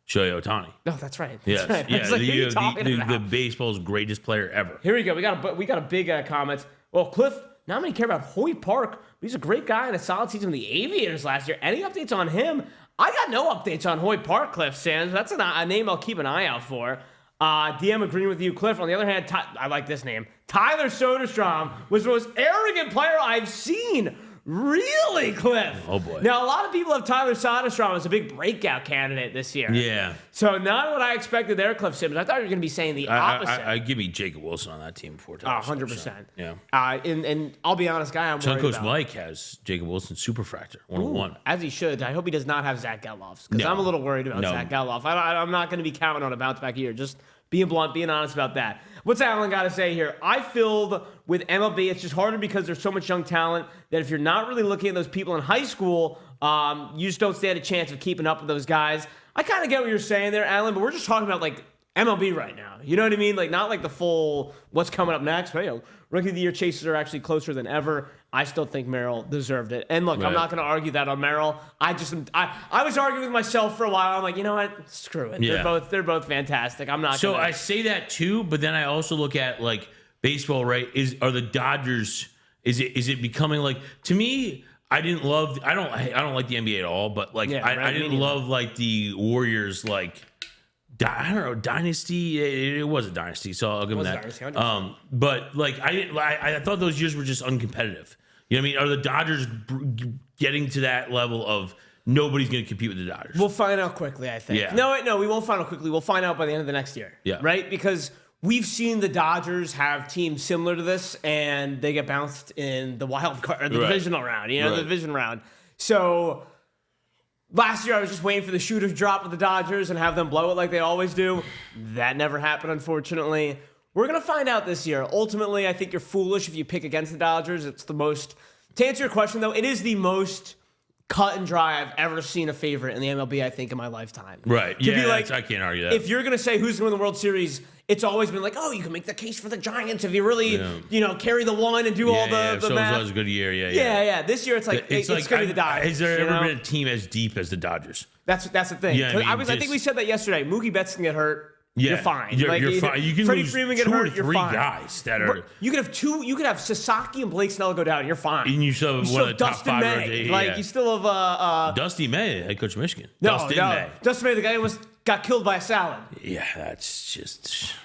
Shohei Ohtani. No, that's right. Yes. Right. Yeah, like, the baseball's greatest player ever. Here we go. We got a big comment. Well, Cliff, not many care about Hoyt Park. He's a great guy and a solid season with the Aviators last year. Any updates on him? I got no updates on Hoyt Park, Cliff Sands. That's a name I'll keep an eye out for. DM agreeing with you, Cliff. On the other hand, I like this name. Tyler Soderstrom was the most arrogant player I've seen. Really, Cliff? Oh, boy. Now, a lot of people have Tyler Soderstrom as a big breakout candidate this year. Yeah. So not what I expected there, Cliff Simmons. I thought you were going to be saying the opposite. I give me Jacob Wilson on that team before Tyler 100%. Yeah. And I'll be honest, guy, I'm worried Suncoast about. Mike has Jacob Wilson superfractor 101. As he should. I hope he does not have Zach Geloff's because I'm a little worried about Zach Geloff. I'm not going to be counting on a bounce back year. Just being blunt, being honest about that. What's Alan got to say here? I filled with MLB. It's just harder because there's so much young talent that if you're not really looking at those people in high school, you just don't stand a chance of keeping up with those guys. I kind of get what you're saying there, Alan, but we're just talking about like MLB right now. You know what I mean? Like not like the full what's coming up next. But, Rookie of the Year chases are actually closer than ever. I still think Merrill deserved it. And look, I'm not going to argue that on Merrill. I was arguing with myself for a while. I'm like, you know what? Screw it. Yeah. They're both fantastic. I'm not. So I say that too, but then I also look at like baseball. Right? Are the Dodgers? Is it becoming like to me? I don't like the NBA at all, but like I didn't love like the Warriors like. I don't know, dynasty. It was a dynasty, so I'll give them that. But like, I thought those years were just uncompetitive. You know what I mean? Are the Dodgers getting to that level of nobody's going to compete with the Dodgers? We'll find out quickly, I think. Yeah. No, we won't find out quickly. We'll find out by the end of the next year. Yeah. Right? Because we've seen the Dodgers have teams similar to this, and they get bounced in the wild card or the divisional round. The division round. So. Last year, I was just waiting for the shoe to drop with the Dodgers and have them blow it like they always do. That never happened, unfortunately. We're going to find out this year. Ultimately, I think you're foolish if you pick against the Dodgers. It's the most... To answer your question, though, it is the most cut and dry I've ever seen a favorite in the MLB, I think, in my lifetime. Right. I can't argue that. If you're going to say who's going to win the World Series, it's always been like, oh, you can make the case for the Giants if you really, carry the one and do all the math. So it was a good year, Yeah. This year, it's like, it's going to be the Dodgers. Has there ever been a team as deep as the Dodgers? That's the thing. Yeah, I think we said that yesterday. Mookie Betts can get hurt. Yeah, you're fine. You're fine. You can Freddie lose Freeman get 2 or hurt. You're 3 fine. guys that are. You could have 2. You could have Sasaki and Blake Snell go down. You're fine. And you still have one of the top Dustin 5 May. rotations. You still have Dusty May, head coach of Michigan. No, Dustin May. Dustin May, the guy who got killed by a salad. Yeah, that's just.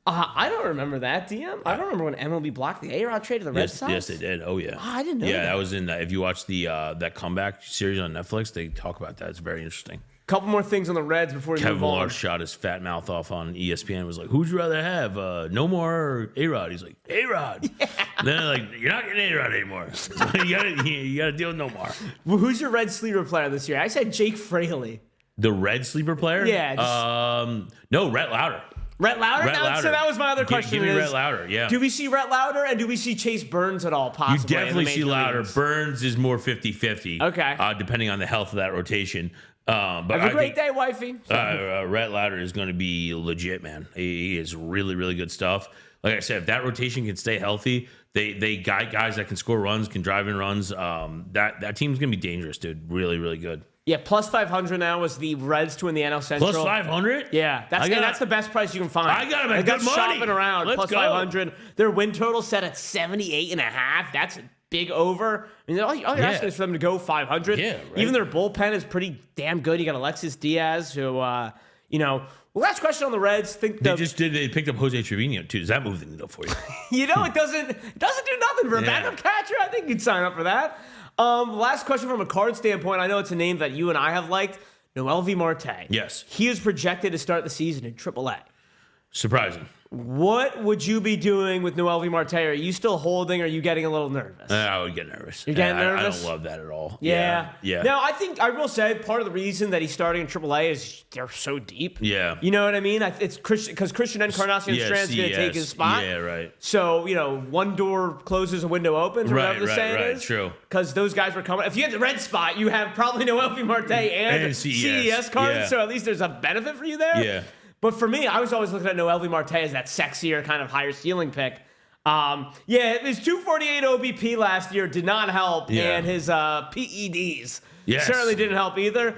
I don't remember that, DM. I don't remember when MLB blocked the A-Rod trade to the Red Sox. Yes, they did. Oh, yeah. I didn't know Yeah, that was in if you watch the that comeback series on Netflix, they talk about that. It's very interesting. Couple more things on the Reds before we Kevin move on. Millar shot his fat mouth off on ESPN and was like, who'd you rather have, No More or A-Rod? He's like, A-Rod. Yeah. And then they're like, you're not getting A-Rod anymore. So you gotta deal with No More. Well, who's your Red sleeper player this year? I said Jake Fraley. The Red sleeper player? Yeah. No, Rhett Lauder. Rhett Lauder? So that was my other question. Give me Rhett Lauder, yeah. Do we see Rhett Lauder and do we see Chase Burns at all possibly? You definitely see Lauder. Burns is more 50-50. Okay. Depending on the health of that rotation. But Have a great day, wifey. Rhett Lauder is going to be legit, man. He is really, really good stuff. Like I said, if that rotation can stay healthy, they got guys that can score runs, can drive in runs. That team's going to be dangerous, dude. Really, really good. Yeah, plus 500 now is the Reds to win the NL Central. Plus 500? Yeah, that's the best price you can find. I got them at good money. Shopping around, Let's plus go. 500. Their win total set at 78.5. That's a big over. I mean, all you're asking is for them to go 500. Yeah, right. Even their bullpen is pretty damn good. You got Alexis Diaz, who, last question on the Reds. They picked up Jose Trevino, too. Does that move the needle for you? It doesn't do nothing for a backup catcher. I think you'd sign up for that. Last question from a card standpoint. I know it's a name that you and I have liked. Noelvi Marte. Yes. He is projected to start the season in AAA. Surprising. What would you be doing with Noelvi Marte? Are you still holding, or are you getting a little nervous? I would get nervous. You're getting nervous? I don't love that at all. Yeah. Yeah. Now, I will say part of the reason that he's starting in AAA is they're so deep. Yeah. You know what I mean? It's because Christian Encarnacion Strand's going to take his spot. Yeah, right. So, one door closes, a window opens, or whatever the saying is. True. Because those guys were coming. If you had the red spot, you have probably Noelvi Marte and CES cards. Yeah. So at least there's a benefit for you there. Yeah. But for me, I was always looking at Noelvi Marte as that sexier, kind of higher ceiling pick. His 248 OBP last year did not help, and his PEDs certainly didn't help either.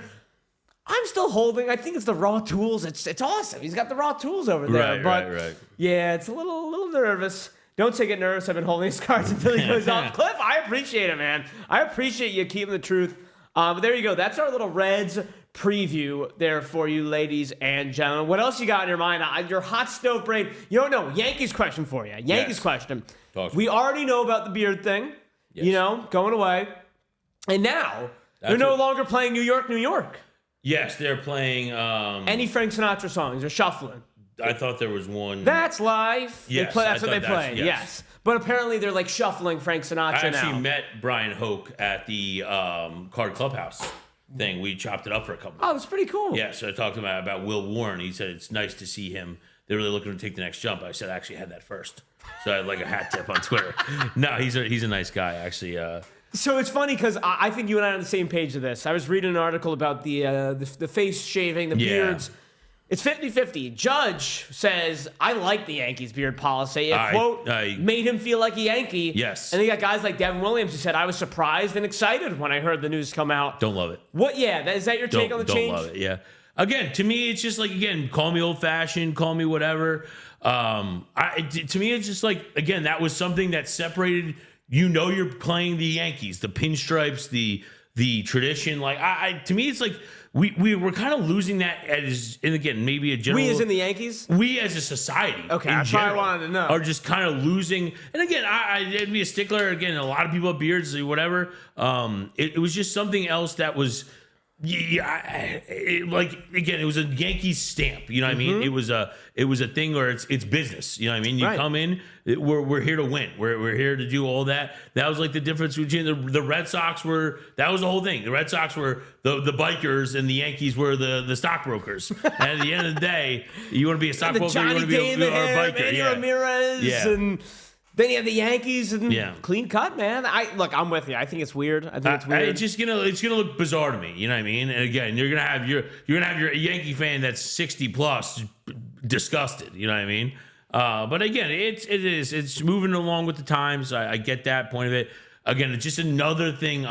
I'm still holding. I think it's the raw tools. It's awesome. He's got the raw tools over there. Right. Yeah, it's a little nervous. Don't take it nervous. I've been holding these cards until he goes off. Cliff, I appreciate it, man. I appreciate you keeping the truth. But there you go. That's our little Reds preview there for you, ladies and gentlemen. What else you got in your mind? Your hot stove brain. You don't know. Yankees question for you. Yankees question. We already know about the beard thing. Yes. Going away. And now, they're no longer playing New York, New York. Yes, they're playing... any Frank Sinatra songs. They're shuffling. I thought there was one... That's life. Yes, that's what they play. Yes. But apparently they're like shuffling Frank Sinatra now. I actually met Brian Hoke at the Card Clubhouse thing. We chopped it up for a couple. Oh, that's pretty cool. Yeah, so I talked about Will Warren. He said it's nice to see him. They're really looking to take the next jump. I said I actually had that first. So I had like a hat tip on Twitter. No, he's a nice guy, actually. So it's funny because I think you and I are on the same page of this. I was reading an article about the face shaving, the beards. It's 50-50. Judge says, I like the Yankees beard policy. It, quote, made him feel like a Yankee. Yes. And then you got guys like Devin Williams who said, I was surprised and excited when I heard the news come out. Don't love it. What? Yeah, is that your take on the change? Don't love it, yeah. Again, to me, it's just like, call me old-fashioned, call me whatever. To me, it's just like, again, that was something that separated, you're playing the Yankees, the pinstripes, the tradition. Like, to me, it's like, we were kind of losing that as, and again, maybe a general... We as in the Yankees? We as a society, okay, I probably wanted to know. Are just kind of losing... And again, I'd be a stickler. Again, a lot of people have beards, whatever. It was just something else that was... it was a Yankees stamp. You know what I mean? It was a thing where it's business. You know what I mean? You come in, we're here to win. We're here to do all that. That was like the difference between the Red Sox were. That was the whole thing. The Red Sox were the bikers, and the Yankees were the stockbrokers. And at the end of the day, you want to be a stockbroker, you want to be a biker. Manny Ramirez, and then you have the Yankees and clean cut, man. I'm with you. I think it's weird. I think it's weird. It's gonna look bizarre to me. You know what I mean? And again, you're gonna have your Yankee fan that's 60 plus disgusted. You know what I mean? But again, it's moving along with the times. I get that point of it. Again, it's just another thing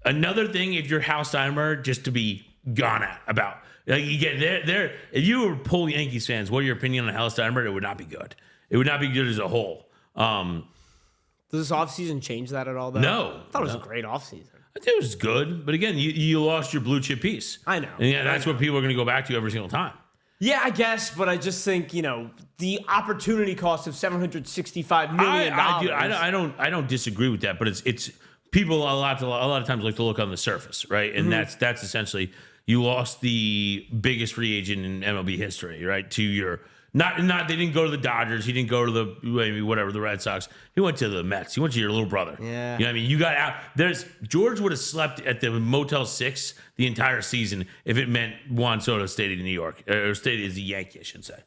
if you're Hal Steinberg, just to be gone at about. Like again, there. If you were poll Yankees fans, what are your opinion on Hal Steinberg? It would not be good. It would not be good as a whole. Does this offseason change that at all, though? No. I thought it was a great offseason. I think it was good. But again, you lost your blue chip piece. I know. And that's what people are going to go back to every single time. Yeah, I guess, but I just think, the opportunity cost of $765 million. I don't disagree with that, but it's people a lot of times like to look on the surface, right? And that's essentially you lost the biggest free agent in MLB history, right? To your Not they didn't go to the Dodgers. He didn't go to the Red Sox. He went to the Mets. He went to your little brother. Yeah. You know what I mean? You got out. George would have slept at the Motel 6 the entire season if it meant Juan Soto stayed in New York. Or stayed as a Yankee, I should say.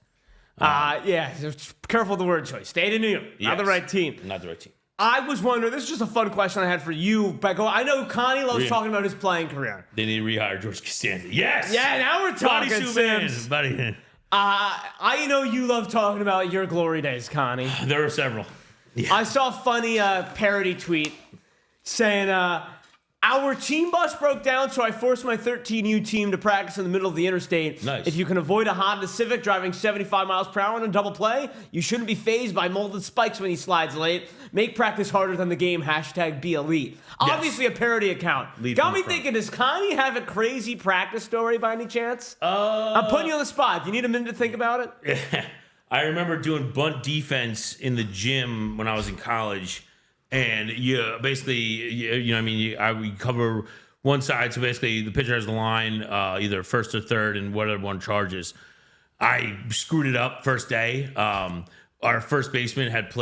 Careful with the word choice. Stayed in New York. Yes. Not the right team. Not the right team. I was wondering, this is just a fun question I had for you, Becco. I know Connie loves talking about his playing career. They need to rehire George Costanza. Yes! Yeah, now we're talking, Sims. Buddy. I know you love talking about your glory days, Connie. There are several. Yeah. I saw a funny parody tweet saying, Our team bus broke down, so I forced my 13U team to practice in the middle of the interstate. Nice. If you can avoid a Honda Civic driving 75 miles per hour on a double play, you shouldn't be fazed by molded spikes when he slides late. Make practice harder than the game. # be elite. Obviously a parody account. Got me thinking, does Connie have a crazy practice story by any chance? I'm putting you on the spot. Do you need a minute to think about it? I remember doing bunt defense in the gym when I was in college. And we cover one side. So basically, the pitcher has the line, either first or third, and whatever one charges. I screwed it up first day. Our first baseman had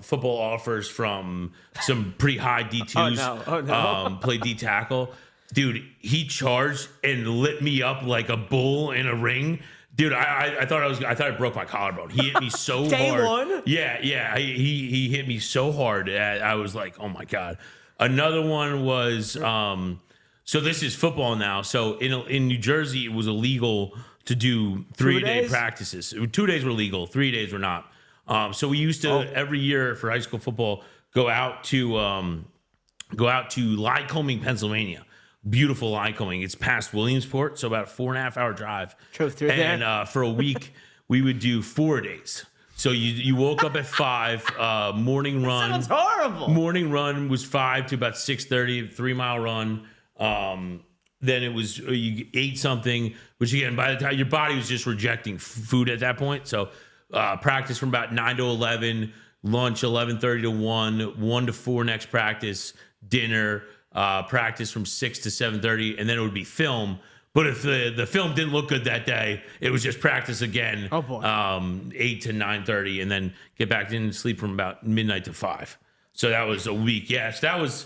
football offers from some pretty high D2s. Oh no. Played D tackle. Dude, he charged and lit me up like a bull in a ring. Dude, I thought I broke my collarbone. He hit me so hard. Day one? Yeah. He hit me so hard. I was like, oh my God. Another one was, so this is football now. So in New Jersey, it was illegal to do 3-day practices. 2 days were legal, 3 days were not. So we used to every year for high school football go out to Lycoming, Pennsylvania. Beautiful Lycoming. It's past Williamsport, so about a 4.5 hour drive. Drove through there. And for a week, we would do 4 days. So you woke up at 5, morning run. Sounds horrible. Morning run was 5 to about 6:30, 3-mile run. Then it was you ate something, which again, by the time your body was just rejecting food at that point. So practice from about 9 to 11, lunch 11:30 to 1 to 4 next practice, dinner. Practice from 6 to 7:30, and then it would be film. But if the film didn't look good that day, it was just practice again. Oh boy. 8 to 9:30, and then get back in and sleep from about midnight to 5. So that was a week. Yes, that was.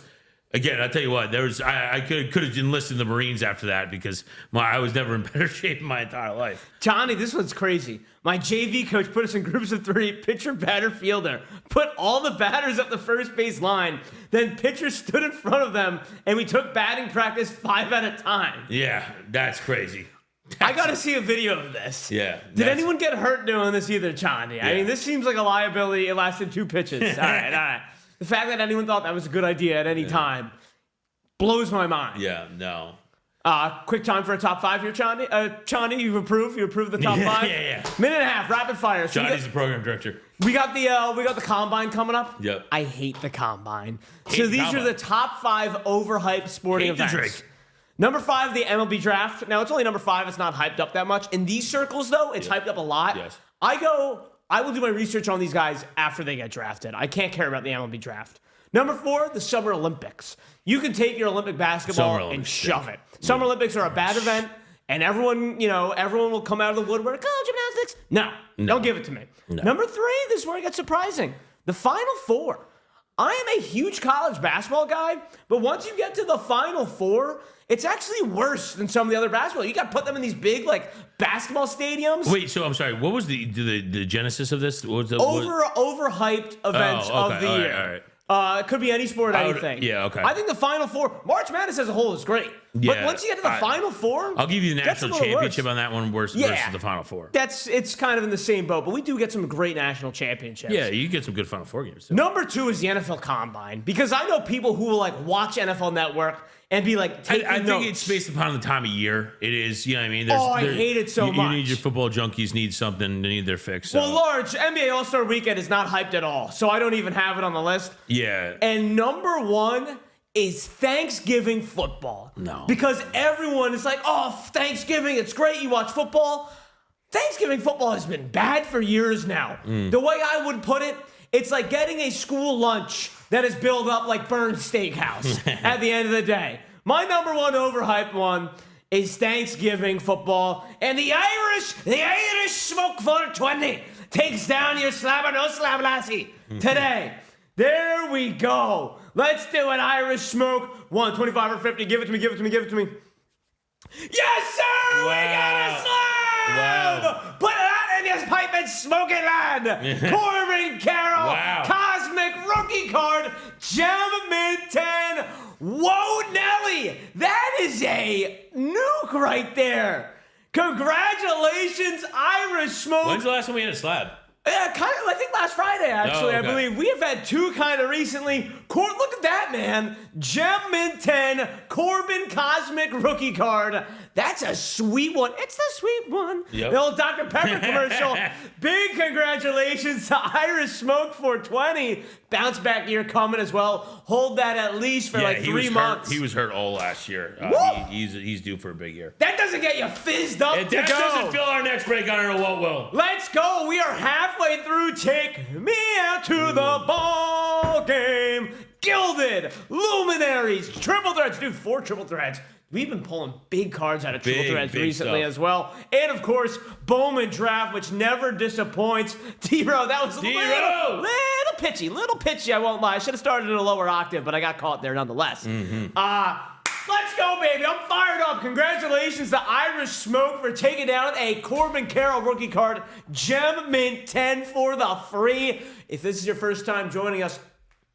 Again, I tell you what, I could have enlisted in the Marines after that because I was never in better shape in my entire life. Johnny, this one's crazy. My JV coach put us in groups of 3, pitcher, batter, fielder. Put all the batters up the first base line. Then pitchers stood in front of them, and we took batting practice 5 at a time. Yeah, that's crazy. I got to see a video of this. Yeah. Did anyone get hurt doing this either, Johnny? Yeah. I mean, this seems like a liability. It lasted 2 pitches. All right. The fact that anyone thought that was a good idea at any time blows my mind. Yeah, no. Quick time for a top 5 here, Chani. Chani, you approve the top 5? Yeah. Minute and a half, rapid fire. So Johnny's the program director. We got the combine coming up. Yep. I hate the combine. Hate These combine. are the top 5 overhyped sporting Hate the events. Drake. Number 5, the MLB draft. Now it's only number 5. It's not hyped up that much. In these circles, though, it's hyped up a lot. Yes. I will do my research on these guys after they get drafted. I can't care about the MLB draft. Number 4, the Summer Olympics. You can take your Olympic basketball and shove it. Summer Olympics are a bad event, and everyone will come out of the woodwork. Oh, gymnastics. No, don't give it to me. No. Number 3, this is where it gets surprising. The Final Four. I am a huge college basketball guy, but once you get to the Final Four, it's actually worse than some of the other basketball. You got to put them in these big basketball stadiums. Wait, so I'm sorry. What was the genesis of this? What was the, overhyped events of the year. All right. It could be any sport, anything. Yeah, okay. I think the Final Four, March Madness as a whole is great. Yeah, But once you get to the Final Four, I'll give you the gets a national little championship worse. on that one versus the Final Four. It's kind of in the same boat, but we do get some great national championships. Yeah, you get some good Final Four games too. Number 2 is the NFL Combine, because I know people who will watch NFL Network and be taking I notes. think it's based upon the time of year. It is, you know what I mean? I hate it so much. You need your football junkies need something. They need their fix. So. Well, Large, NBA All-Star Weekend is not hyped at all, so I don't even have it on the list. Yeah. And number 1 is Thanksgiving football. No. Because everyone is like, oh, Thanksgiving, it's great, you watch football. Thanksgiving football has been bad for years now. The way I would put it, it's like getting a school lunch that is built up like Burns Steakhouse at the end of the day. My number 1 overhyped one is Thanksgiving football. And the Irish smoke 420 takes down your slab or no slab lassie today. There we go. Let's do an Irish smoke. 1, 25 or 50. Give it to me. Yes, sir! Wow. We got a slab! Wow. Put that in your pipe and smoke it, lad! Corbin Carroll, Wow. Cosmic Rookie Card, Gem Minton. Whoa, Nelly! That is a nuke right there. Congratulations, Irish Smoke. When's the last time we had a slab? Yeah, kind of. I think last Friday, actually, Oh, okay. I believe. We have had two kind of recently. Look at that, man. Gem Mint 10 Corbin Cosmic rookie card. That's a sweet one. It's the sweet one. Yep. The old Dr. Pepper commercial. Big congratulations to Irish Smoke 420. Bounce back year coming as well. Hold that at least for like 3 months. He was hurt all last year. He's due for a big year. That doesn't get you fizzed up If to that go. doesn't fill our next break, I don't know what will. Let's go. We are halfway through. Take me out to the ball game. Gilded, Luminaries, Triple Threads. Dude, 4 Triple Threads. We've been pulling big cards out of Triple Threads recently stuff. as well. And, of course, Bowman Draft, which never disappoints. D-Row, that was D-Row! little pitchy, I won't lie. I should have started in a lower octave, but I got caught there nonetheless. Let's go, baby. I'm fired up. Congratulations to Irish Smoke for taking down a Corbin Carroll rookie card. Gem Mint 10 for the free. If this is your first time joining us,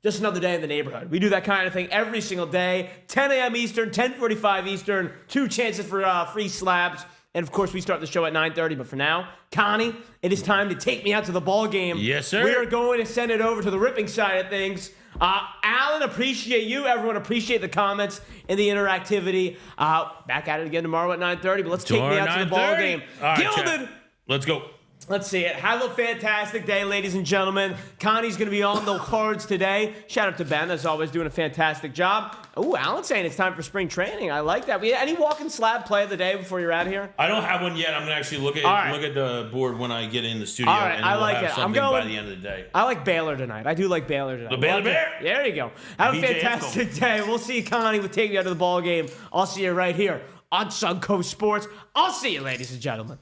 just another day in the neighborhood. We do that kind of thing every single day. 10 a.m. Eastern, 10:45 Eastern. 2 chances for free slabs. And, of course, we start the show at 9:30. But for now, Connie, it is time to take me out to the ball game. Yes, sir. We are going to send it over to the ripping side of things. Alan, appreciate you. Everyone, appreciate the comments and the interactivity. Back at it again tomorrow at 9:30. But let's take me out to the ball game. All right, Gilded. Chad. Let's go. Let's see it. Have a fantastic day, ladies and gentlemen. Connie's going to be on the cards today. Shout out to Ben, as always, doing a fantastic job. Ooh, Alan's saying it's time for spring training. I like that. Any walking slab play of the day before you're out of here? I don't have one yet. I'm gonna actually look at the board when I get in the studio. All right, and I we'll like have it. I'm something going by the end of the day. I like Baylor tonight. I do like Baylor tonight. The Baylor Bear? There you go. Have a BJ fantastic day. We'll see you, Connie. We'll take you out to the ball game. I'll see you right here on Suncoast Sports. I'll see you, ladies and gentlemen.